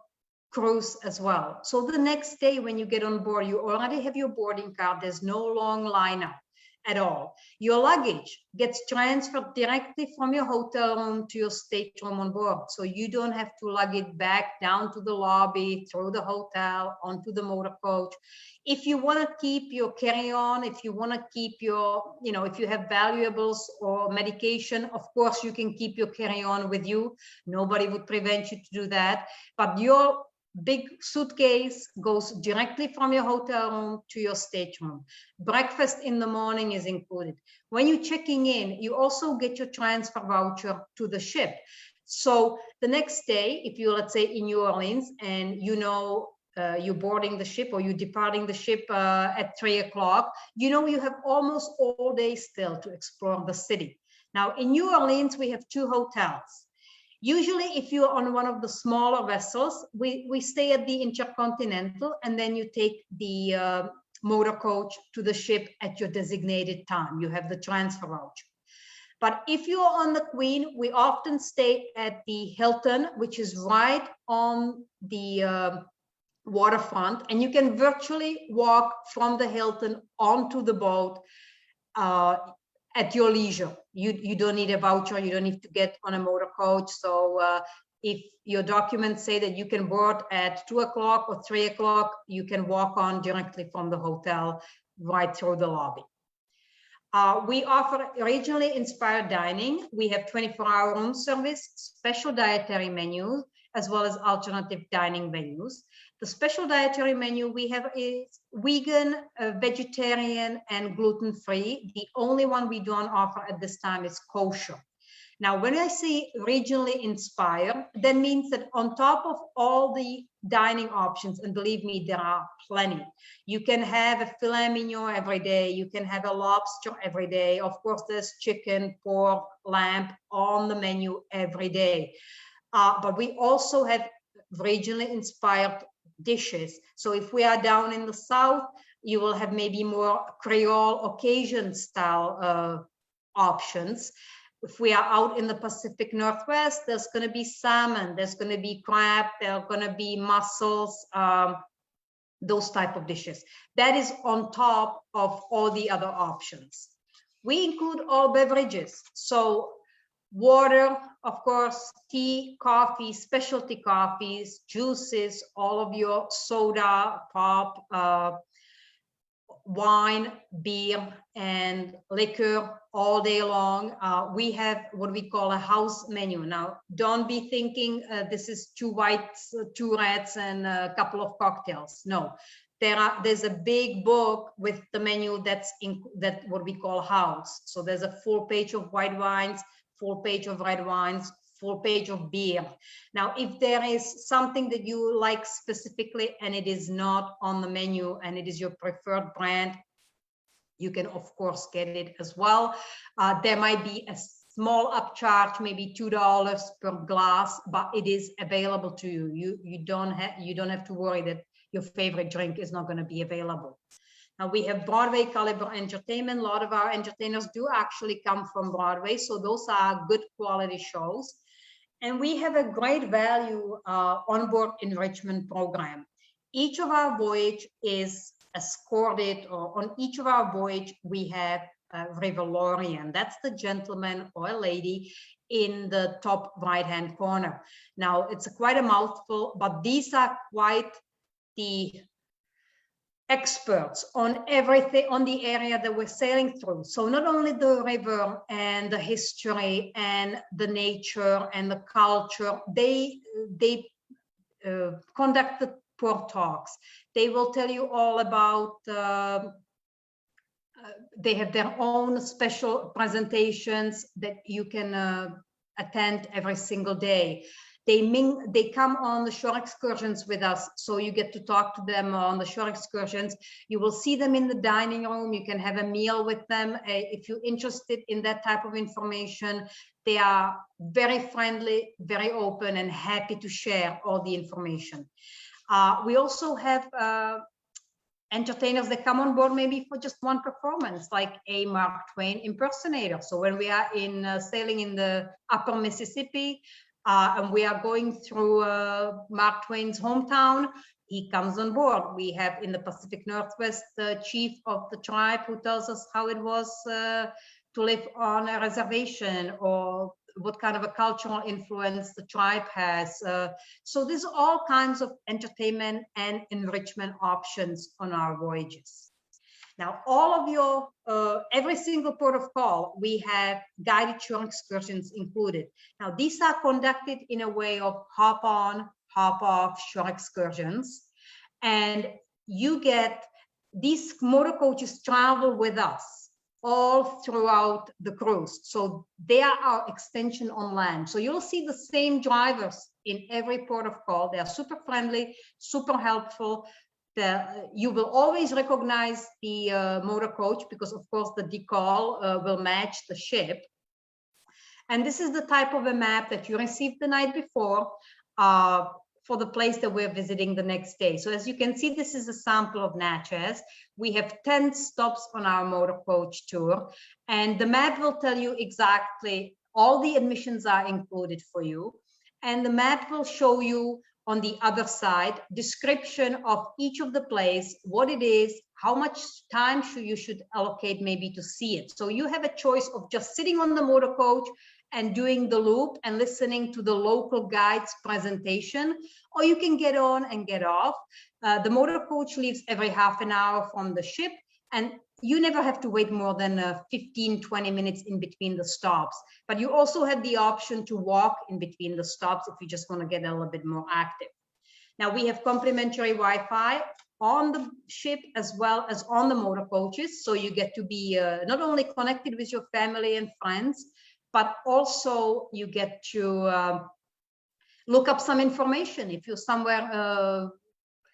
cruise as well. So the next day when you get on board, you already have your boarding card. There's no long lineup at all. Your luggage gets transferred directly from your hotel room to your stateroom on board. So you don't have to lug it back down to the lobby, through the hotel, onto the motor coach. If you want to keep your carry-on, if you want to keep your, if you have valuables or medication, of course you can keep your carry-on with you. Nobody would prevent you to do that. But your big suitcase goes directly from your hotel room to your stateroom. Breakfast in the morning is included. When you're checking in, you also get your transfer voucher to the ship. So the next day, if you're, let's say, in New Orleans and you're boarding the ship or you're departing the ship at 3 o'clock, you have almost all day still to explore the city. Now, in New Orleans, we have 2 hotels. Usually, if you're on one of the smaller vessels, we stay at the Intercontinental, and then you take the motor coach to the ship at your designated time. You have the transfer voucher. But if you're on the Queen, we often stay at the Hilton, which is right on the waterfront, and you can virtually walk from the Hilton onto the boat at your leisure. You don't need a voucher, you don't need to get on a motor coach. So if your documents say that you can board at 2 o'clock or 3 o'clock, you can walk on directly from the hotel right through the lobby. We offer regionally inspired dining. We have 24-hour room service, special dietary menus, as well as alternative dining venues. The special dietary menu we have is vegan, vegetarian, and gluten-free. The only one we don't offer at this time is kosher. Now, when I say regionally inspired, that means that on top of all the dining options, and believe me, there are plenty. You can have a filet mignon every day. You can have a lobster every day. Of course, there's chicken, pork, lamb on the menu every day. But we also have regionally inspired dishes. So if we are down in the South, you will have maybe more Creole occasion style options. If we are out in the Pacific Northwest, there's going to be salmon, there's going to be crab, there are going to be mussels, those type of dishes. That is on top of all the other options. We include all beverages. So water, of course, tea, coffee, specialty coffees, juices, all of your soda, pop, wine, beer, and liquor all day long. We have what we call a house menu. Now, don't be thinking this is 2 whites, 2 reds, and a couple of cocktails. No, there's a big book with the menu that's what we call house. So there's a full page of white wines, full page of red wines, full page of beer. Now, if there is something that you like specifically and it is not on the menu and it is your preferred brand, you can of course get it as well. There might be a small upcharge, maybe $2 per glass, but it is available to you. You don't have to worry that your favorite drink is not going to be available. Now, we have Broadway caliber entertainment. A lot of our entertainers do actually come from Broadway, so those are good quality shows. And we have a great value onboard enrichment program. Each of our voyage is escorted, or on each of our voyage, we have a Revelorian. That's the gentleman or lady in the top right-hand corner. Now, it's quite a mouthful, but these are quite the experts on everything, on the area that we're sailing through. So not only the river and the history and the nature and the culture, they conduct the port talks. They will tell you all about, they have their own special presentations that you can attend every single day. They come on the shore excursions with us, so you get to talk to them on the shore excursions. You will see them in the dining room. You can have a meal with them. If you're interested in that type of information, they are very friendly, very open, and happy to share all the information. We also have entertainers that come on board maybe for just one performance, like a Mark Twain impersonator. So when we are sailing in the upper Mississippi, and we are going through Mark Twain's hometown, he comes on board. We have in the Pacific Northwest the chief of the tribe who tells us how it was to live on a reservation, or what kind of a cultural influence the tribe has. So there's all kinds of entertainment and enrichment options on our voyages. Now, all of your, every single port of call, we have guided shore excursions included. Now, these are conducted in a way of hop on, hop off shore excursions. And you get, these motor coaches travel with us all throughout the cruise. So they are our extension on land. So you'll see the same drivers in every port of call. They are super friendly, super helpful. You will always recognize the motor coach, because of course the decal will match the ship. And this is the type of a map that you received the night before for the place that we're visiting the next day. So as you can see, this is a sample of Natchez. We have 10 stops on our motor coach tour, and the map will tell you exactly all the admissions are included for you. And the map will show you on the other side description of each of the place, what it is, how much time you should allocate maybe to see it. So you have a choice of just sitting on the motor coach and doing the loop and listening to the local guide's presentation, or you can get on and get off. The motor coach leaves every half an hour from the ship, and you never have to wait more than 15-20 minutes in between the stops. But you also have the option to walk in between the stops if you just want to get a little bit more active. Now we have complimentary Wi-Fi on the ship as well as on the motor coaches, so you get to be not only connected with your family and friends, but also you get to look up some information. If you're somewhere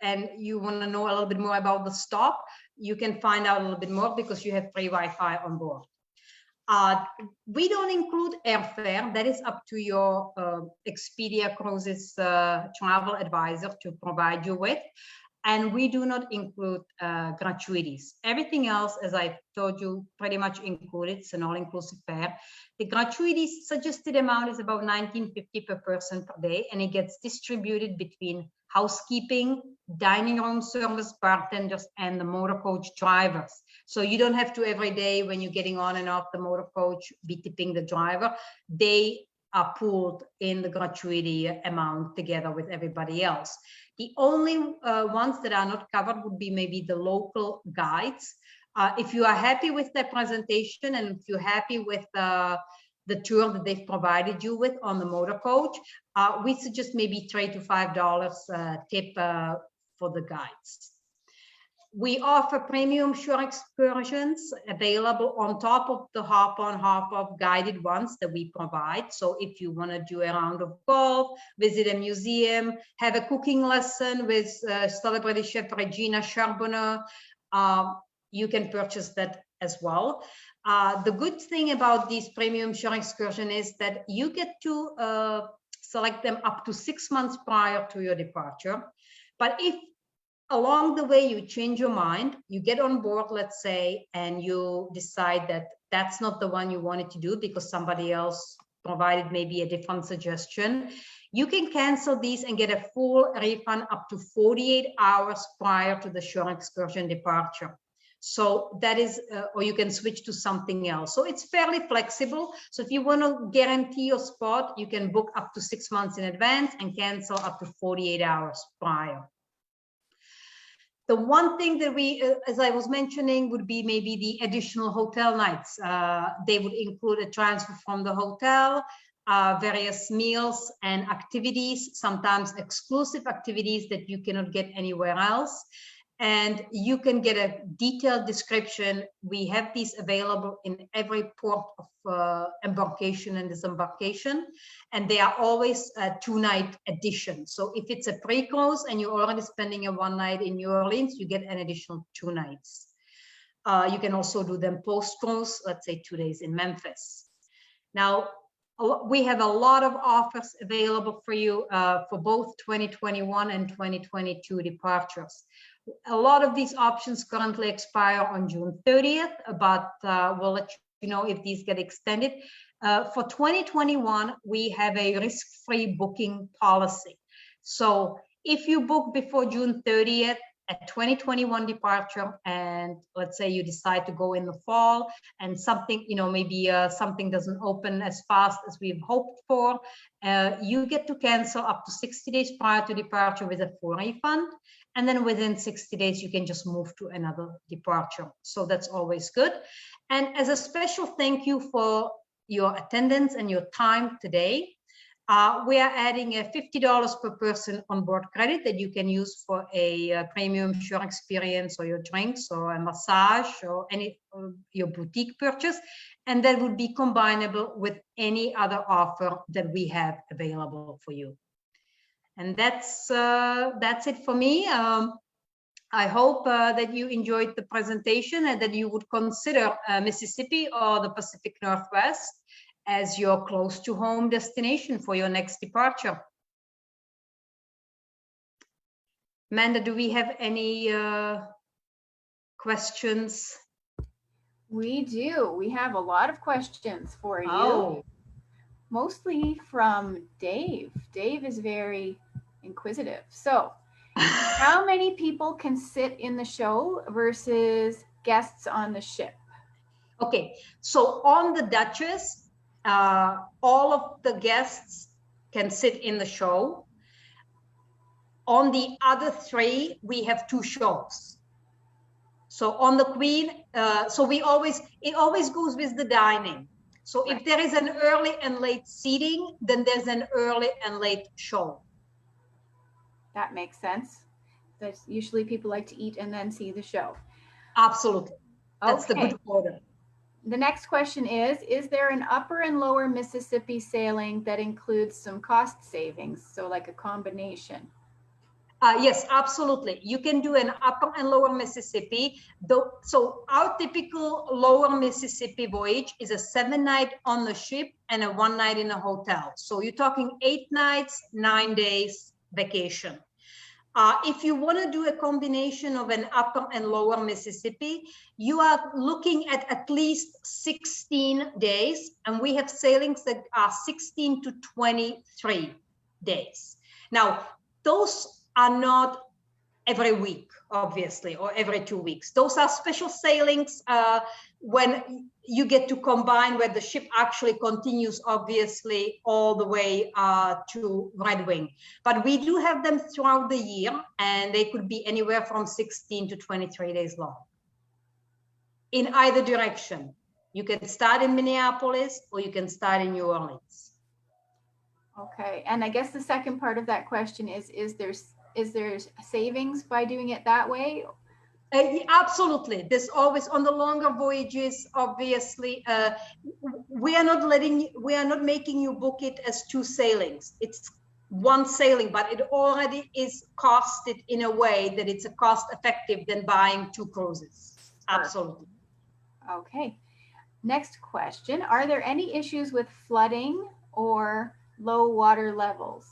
and you want to know a little bit more about the stop, you can find out a little bit more because you have free Wi-Fi on board. We don't include airfare. That is up to your Expedia Cruises travel advisor to provide you with. And we do not include gratuities. Everything else, as I told you, pretty much included. It's an all-inclusive fare. The gratuities suggested amount is about $19.50 per person per day, and it gets distributed between housekeeping, dining room service, bartenders, and the motor coach drivers. So you don't have to every day when you're getting on and off the motor coach be tipping the driver. They are pooled in the gratuity amount together with everybody else. The only ones that are not covered would be maybe the local guides. If you are happy with their presentation and if you're happy with the tour that they've provided you with on the motor coach, we suggest maybe $3 to $5 tip for the guides. We offer premium shore excursions available on top of the hop-on, hop-off guided ones that we provide. So if you want to do a round of golf, visit a museum, have a cooking lesson with celebrity chef Regina Charbonneau, you can purchase that as well. The good thing about these premium shore excursion is that you get to select them up to 6 months prior to your departure. But if along the way you change your mind, you get on board, let's say, and you decide that that's not the one you wanted to do because somebody else provided maybe a different suggestion, you can cancel these and get a full refund up to 48 hours prior to the shore excursion departure. So that is, or you can switch to something else. So it's fairly flexible. So if you want to guarantee your spot, you can book up to 6 months in advance and cancel up to 48 hours prior. The one thing that we, as I was mentioning, would be maybe the additional hotel nights. They would include a transfer from the hotel, various meals and activities, sometimes exclusive activities that you cannot get anywhere else. And you can get a detailed description. We have these available in every port of embarkation and disembarkation, and they are always a 2-night edition. So if it's a pre-cruise and you're already spending a 1 night in New Orleans, you get an additional 2 nights. You can also do them post-cruise, let's say 2 days in Memphis. Now, we have a lot of offers available for you for both 2021 and 2022 departures. A lot of these options currently expire on June 30th, but we'll let you know if these get extended. For 2021, we have a risk-free booking policy. So if you book before June 30th, a 2021 departure, and let's say you decide to go in the fall and something, maybe something doesn't open as fast as we've hoped for, you get to cancel up to 60 days prior to departure with a full refund. And then within 60 days, you can just move to another departure. So that's always good. And as a special thank you for your attendance and your time today, we are adding a $50 per person on board credit that you can use for a premium shore experience or your drinks or a massage or your boutique purchase. And that would be combinable with any other offer that we have available for you. And that's it for me. I hope that you enjoyed the presentation and that you would consider Mississippi or the Pacific Northwest. as your close to home destination for your next departure. Amanda, do we have any questions? We do. We have a lot of questions for you. Oh. Mostly from Dave. Dave is very inquisitive. So, how many people can sit in the show versus guests on the ship? Okay, so on the Duchess, all of the guests can sit in the show. On the other three, we have two shows. So on the Queen, it always goes with the dining. So Right. if there is an early and late seating, then there's an early and late show. That makes sense. That's usually people like to eat and then see the show. Absolutely. That's the good order. The next question is there an upper and lower Mississippi sailing that includes some cost savings? So like a combination? Yes, absolutely. You can do an upper and lower Mississippi. So our typical lower Mississippi voyage is a 7-night on the ship and a 1 night in a hotel. So you're talking 8 nights, 9 days vacation. If you want to do a combination of an upper and lower Mississippi, you are looking at least 16 days. And we have sailings that are 16 to 23 days. Now, those are not every week, obviously, or every 2 weeks. Those are special sailings when you get to combine where the ship actually continues, obviously, all the way to Red Wing. But we do have them throughout the year, and they could be anywhere from 16 to 23 days long. In either direction. You can start in Minneapolis or you can start in New Orleans. Okay, and I guess the second part of that question is there savings by doing it that way? Absolutely. There's always on the longer voyages, obviously, we are not making you book it as 2 sailings. It's 1 sailing, but it already is costed in a way that it's a cost effective than buying 2 cruises. Absolutely. Okay. Next question. Are there any issues with flooding or low water levels?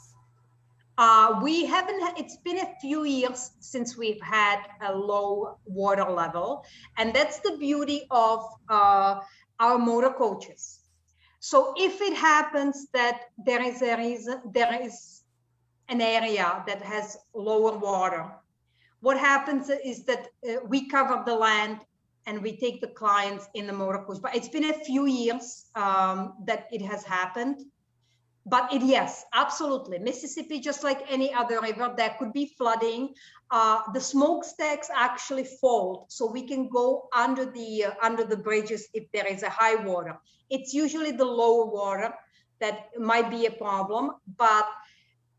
We haven't, it's been a few years since we've had a low water level. And that's the beauty of our motor coaches. So if it happens that there is an area that has lower water, what happens is that we cover the land and we take the clients in the motor coach. But it's been a few years that it has happened. But yes, absolutely. Mississippi, just like any other river, there could be flooding. The smokestacks actually fold, so we can go under the bridges if there is a high water. It's usually the lower water that might be a problem, but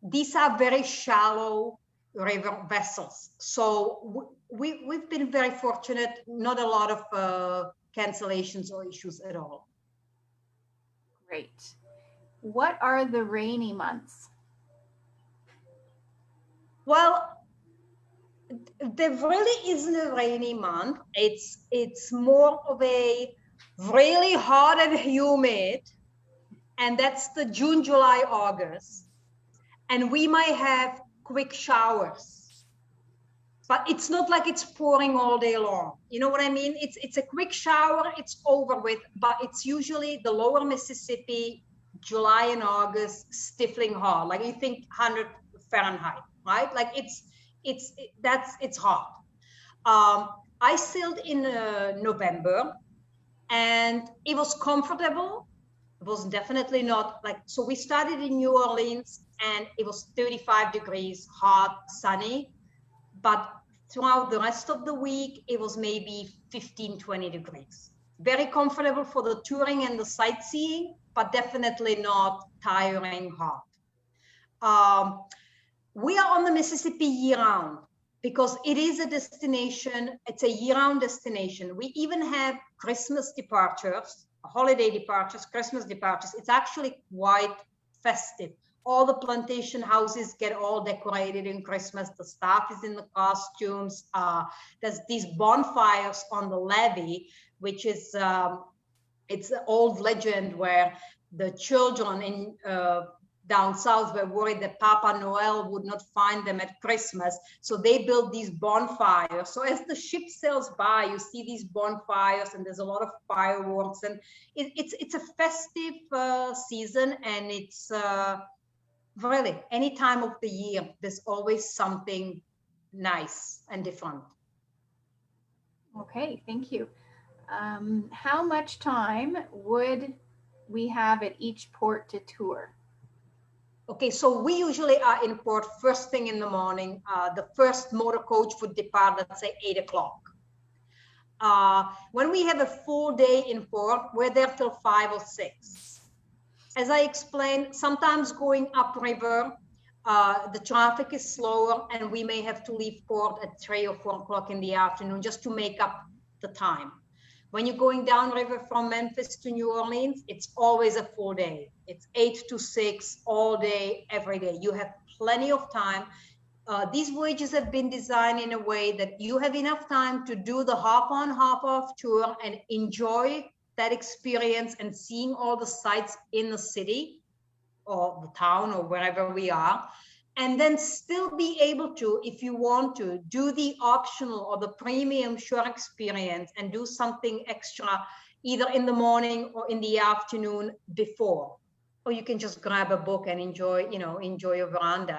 these are very shallow river vessels. So we've been very fortunate, not a lot of cancellations or issues at all. Great. What are the rainy months? Well, there really isn't a rainy month. It's more of a really hot and humid, and that's the June, July, August. And we might have quick showers, but it's not like it's pouring all day long. You know what I mean? It's a quick shower, it's over with, but it's usually the lower Mississippi, July and August, stifling hot. Like you think 100 Fahrenheit, right? Like it's hot. I sailed in November, and it was comfortable. It was definitely not like, so we started in New Orleans and it was 35 degrees, hot, sunny. But throughout the rest of the week, it was maybe 15, 20 degrees. Very comfortable for the touring and the sightseeing, but definitely not tiring hot. We are on the Mississippi year-round because it is a destination. It's a year-round destination. We even have Christmas departures, holiday departures, Christmas departures. It's actually quite festive. All the plantation houses get all decorated in Christmas. The staff is in the costumes. There's these bonfires on the levee, which is, it's an old legend where the children in down south were worried that Papa Noel would not find them at Christmas. So they built these bonfires. So as the ship sails by, you see these bonfires and there's a lot of fireworks, and it's a festive season, and it's really any time of the year, there's always something nice and different. Okay, thank you. How much time would we have at each port to tour? Okay, so we usually are in port first thing in the morning. The first motor coach would depart, let's say 8 o'clock. When we have a full day in port, we're there till 5 or 6. As I explained, sometimes going upriver, the traffic is slower and we may have to leave port at 3 or 4 o'clock in the afternoon just to make up the time. When you're going downriver from Memphis to New Orleans, it's always a full day. It's 8 to 6 all day, every day. You have plenty of time. These voyages have been designed in a way that you have enough time to do the hop on, hop off tour and enjoy that experience and seeing all the sights in the city or the town or wherever we are. And then still be able to, if you want to, do the optional or the premium shore experience and do something extra either in the morning or in the afternoon before. Or you can just grab a book and enjoy, enjoy your veranda.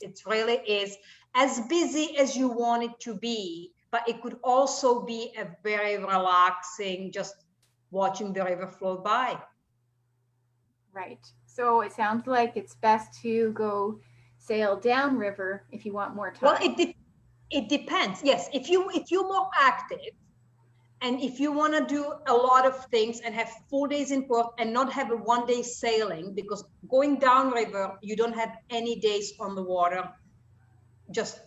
It really is as busy as you want it to be, but it could also be a very relaxing, just watching the river flow by. Right. So it sounds like it's best to go sail downriver if you want more time. Well, it depends. Yes, if you're more active and if you want to do a lot of things and have 4 days in port and not have a 1 day sailing, because going downriver, you don't have any days on the water, just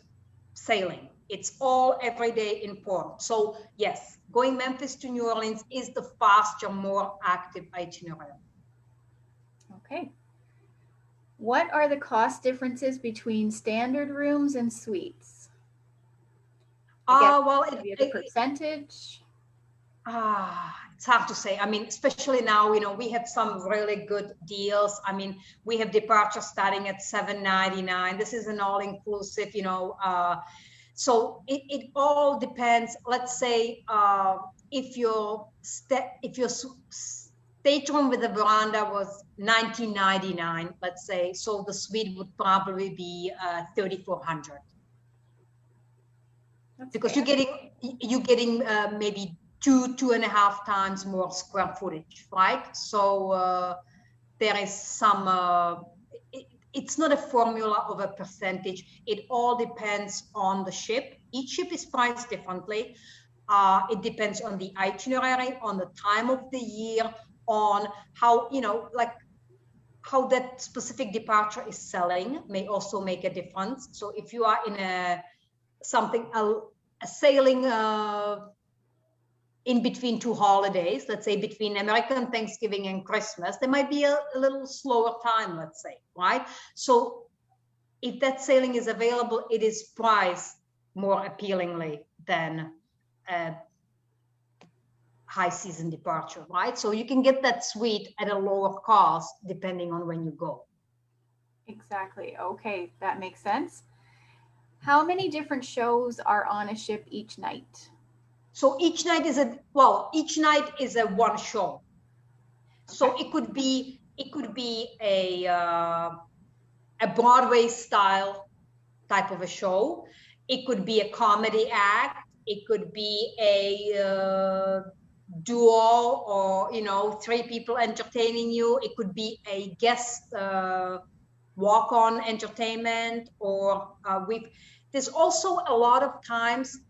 sailing. It's all every day in port. So yes, going Memphis to New Orleans is the faster, more active itinerary. Okay. What are the cost differences between standard rooms and suites? Well, the percentage. It's hard to say. I mean, especially now, we have some really good deals. I mean, we have departures starting at $7.99. This is an all-inclusive, so it all depends. Let's say if your stateroom with a veranda was $19.99, let's say, so the suite would probably be $3,400. Because fair. you're getting maybe 2.5 times more square footage, right? So there is some. It's not a formula of a percentage. It all depends on the ship. Each ship is priced differently. It depends on the itinerary, on the time of the year, on how, how that specific departure is selling may also make a difference. So if you are in a sailing in between two holidays, let's say between American Thanksgiving and Christmas, there might be a little slower time, let's say, right? So if that sailing is available, it is priced more appealingly than a high season departure, right? So you can get that suite at a lower cost depending on when you go. Exactly. Okay, that makes sense. How many different shows are on a ship each night? So each night is a one show. Okay. So it could be a Broadway style type of a show. It could be a comedy act. It could be a duo, or 3 people entertaining you. It could be a guest walk-on entertainment, or there's also a lot of times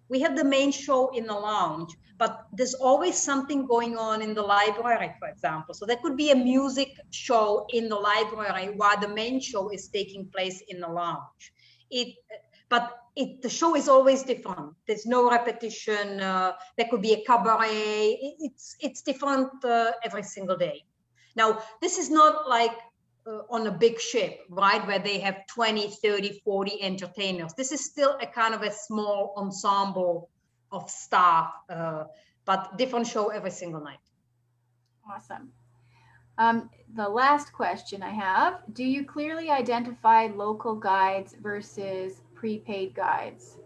we have the main show in the lounge, but there's always something going on in the library, for example. So there could be a music show in the library while the main show is taking place in the lounge. The show is always different. There's no repetition. There could be a cabaret. It's different every single day. Now, this is not like on a big ship, right, where they have 20, 30, 40 entertainers. This is still a kind of a small ensemble of staff, but different show every single night. Awesome. The last question I have, do you clearly identify local guides versus prepaid guides?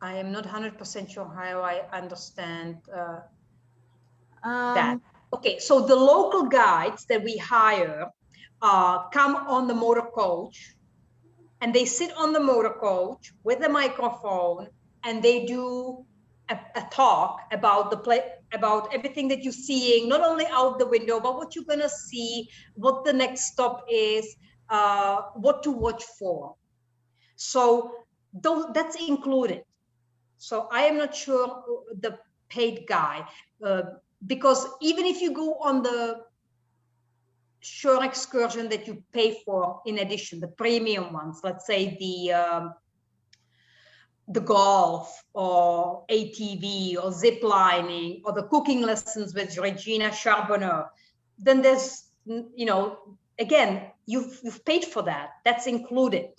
I am not 100% sure how I understand Um, that. Okay, so the local guides that we hire come on the motor coach, and they sit on the motor coach with a microphone, and they do a talk about about everything that you're seeing, not only out the window, but what you're gonna see, what the next stop is, what to watch for. So that's included. So I am not sure the paid guy, because even if you go on the shore excursion that you pay for in addition, the premium ones, let's say the golf or ATV or zip lining or the cooking lessons with Regina Charbonneau, then there's, you know, again, you've paid for that. That's included.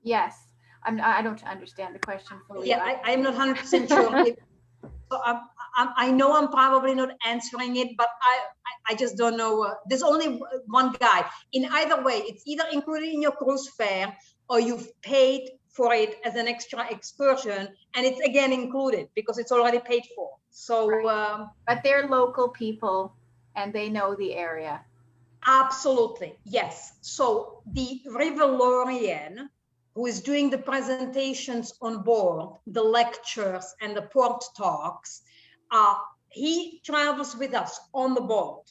yes, I don't understand the question fully. Yeah, I'm not 100% sure. So I know I'm probably not answering it, but I just don't know. There's only one guide. In either way, it's either included in your cruise fare or you've paid for it as an extra excursion, and it's again included because it's already paid for. So, right. But they're local people and they know the area. Absolutely, yes. So the Rivalorian, who is doing the presentations on board, the lectures and the port talks, he travels with us on the boat.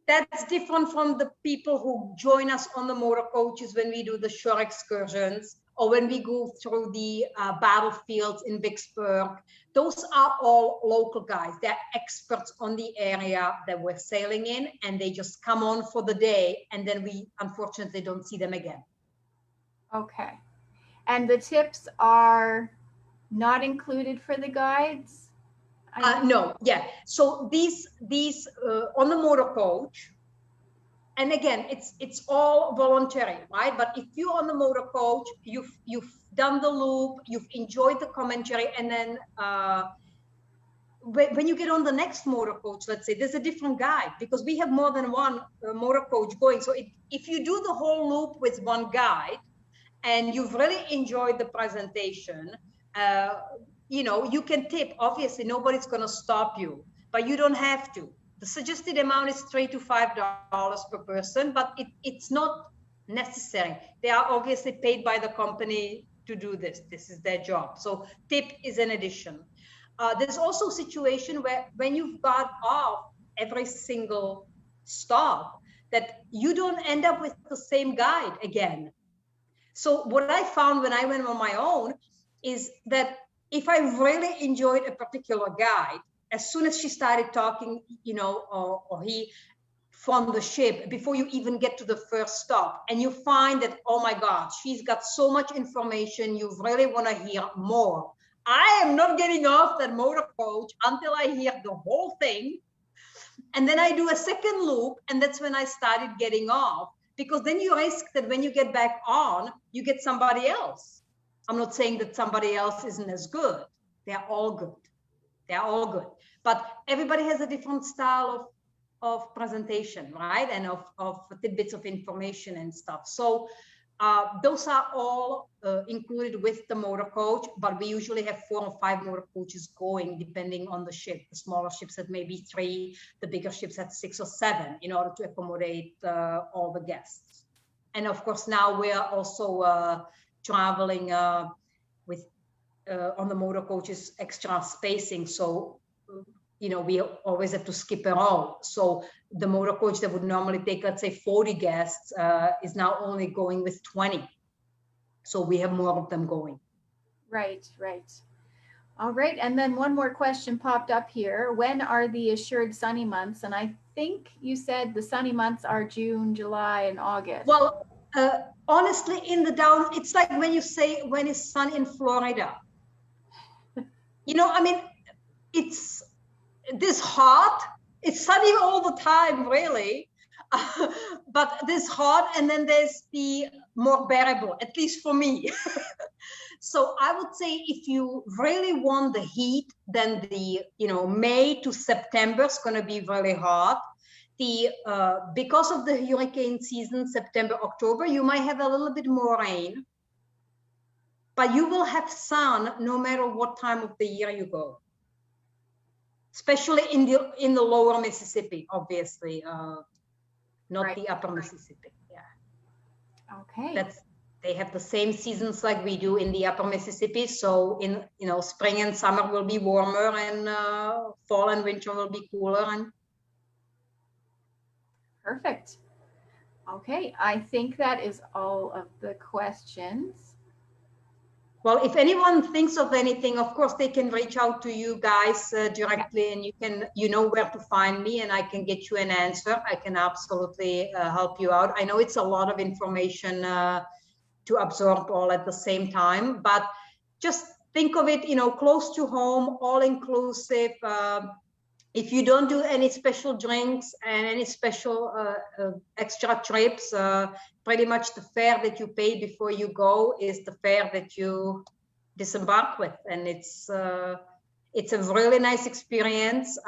That's different from the people who join us on the motor coaches when we do the shore excursions or when we go through the battlefields in Vicksburg. Those are all local guys. They're experts on the area that we're sailing in, and they just come on for the day, and then we unfortunately don't see them again. Okay. And the tips are not included for the guides? No, yeah. So these on the motor coach, and again, it's all voluntary, right? But if you're on the motor coach, you've done the loop, you've enjoyed the commentary, and then when you get on the next motor coach, let's say, there's a different guide because we have more than one motor coach going. So if you do the whole loop with one guide and you've really enjoyed the presentation, you know, you can tip. Obviously, nobody's going to stop you, but you don't have to. The suggested amount is $3 to $5 per person, but it's not necessary. They are obviously paid by the company to do this. This is their job. So tip is an addition. There's also a situation where when you've got off every single stop, that you don't end up with the same guide again. So what I found when I went on my own is that if I really enjoyed a particular guide, as soon as she started talking, you know, or he from the ship, before you even get to the first stop, and you find that, oh my God, she's got so much information, you really want to hear more. I am not getting off that motor coach until I hear the whole thing. And then I do a second loop, and that's when I started getting off, because then you risk that when you get back on, you get somebody else. I'm not saying that somebody else isn't as good. They're all good. They're all good. But everybody has a different style of presentation, right? And of tidbits of information and stuff. So those are all included with the motor coach, but we usually have 4 or 5 motor coaches going depending on the ship. The smaller ships had maybe 3, the bigger ships had 6 or 7 in order to accommodate all the guests. And of course, now we are also traveling with on the motor coaches extra spacing. So, you know, we always have to skip a row. So the motor coach that would normally take, let's say, 40 guests is now only going with 20. So we have more of them going. Right, right. All right. And then one more question popped up here. When are the assured sunny months? And I think you said the sunny months are June, July, and August. Well, honestly, in the down, it's like when you say, when is sun in Florida? You know, I mean, it's this hot, it's sunny all the time, really. But this hot, and then there's the more bearable, at least for me. So I would say if you really want the heat, then the May to September is going to be really hot. Because of the hurricane season, September, October, you might have a little bit more rain, but you will have sun no matter what time of the year you go. Especially in the lower Mississippi, obviously, not Right. the upper Mississippi. Yeah. Okay. They have the same seasons like we do in the upper Mississippi. So in spring and summer will be warmer, and fall and winter will be cooler. And Perfect. Okay, I think that is all of the questions. well, if anyone thinks of anything, of course they can reach out to you guys directly, and you know where to find me, and I can get you an answer. I can absolutely help you out. I know it's a lot of information to absorb all at the same time, but just think of it, close to home, all inclusive. If you don't do any special drinks and any special extra trips, pretty much the fare that you pay before you go is the fare that you disembark with, and it's a really nice experience.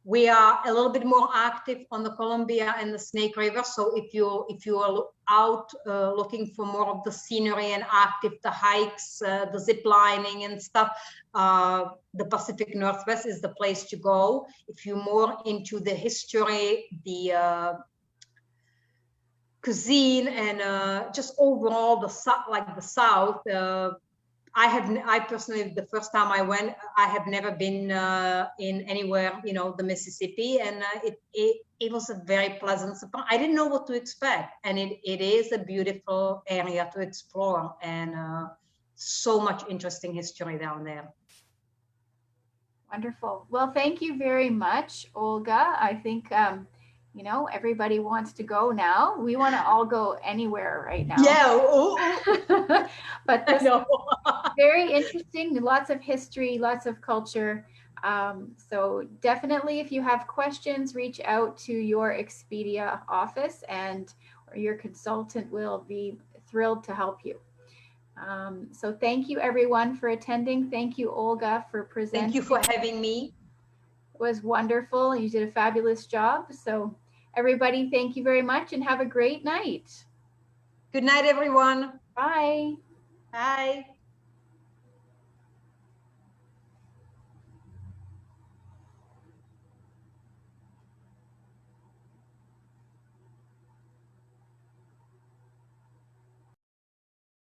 We are a little bit more active on the Columbia and the Snake River. So if you are out looking for more of the scenery and active, the hikes, the zip lining and stuff, the Pacific Northwest is the place to go. If you're more into the history, the cuisine, and just overall the South, I personally, the first time I went, I have never been in anywhere, the Mississippi, and it was a very pleasant surprise. I didn't know what to expect, and it is a beautiful area to explore, and so much interesting history down there. Wonderful. Well, thank you very much, Olga. I think everybody wants to go now. We want to all go anywhere right now. Yeah. But this is very interesting. Lots of history, lots of culture. So definitely, if you have questions, reach out to your Expedia office, or your consultant will be thrilled to help you. So thank you, everyone, for attending. Thank you, Olga, for presenting. Thank you for having me. It was wonderful. You did a fabulous job. So everybody, thank you very much, and have a great night. Good night, everyone. Bye. Bye.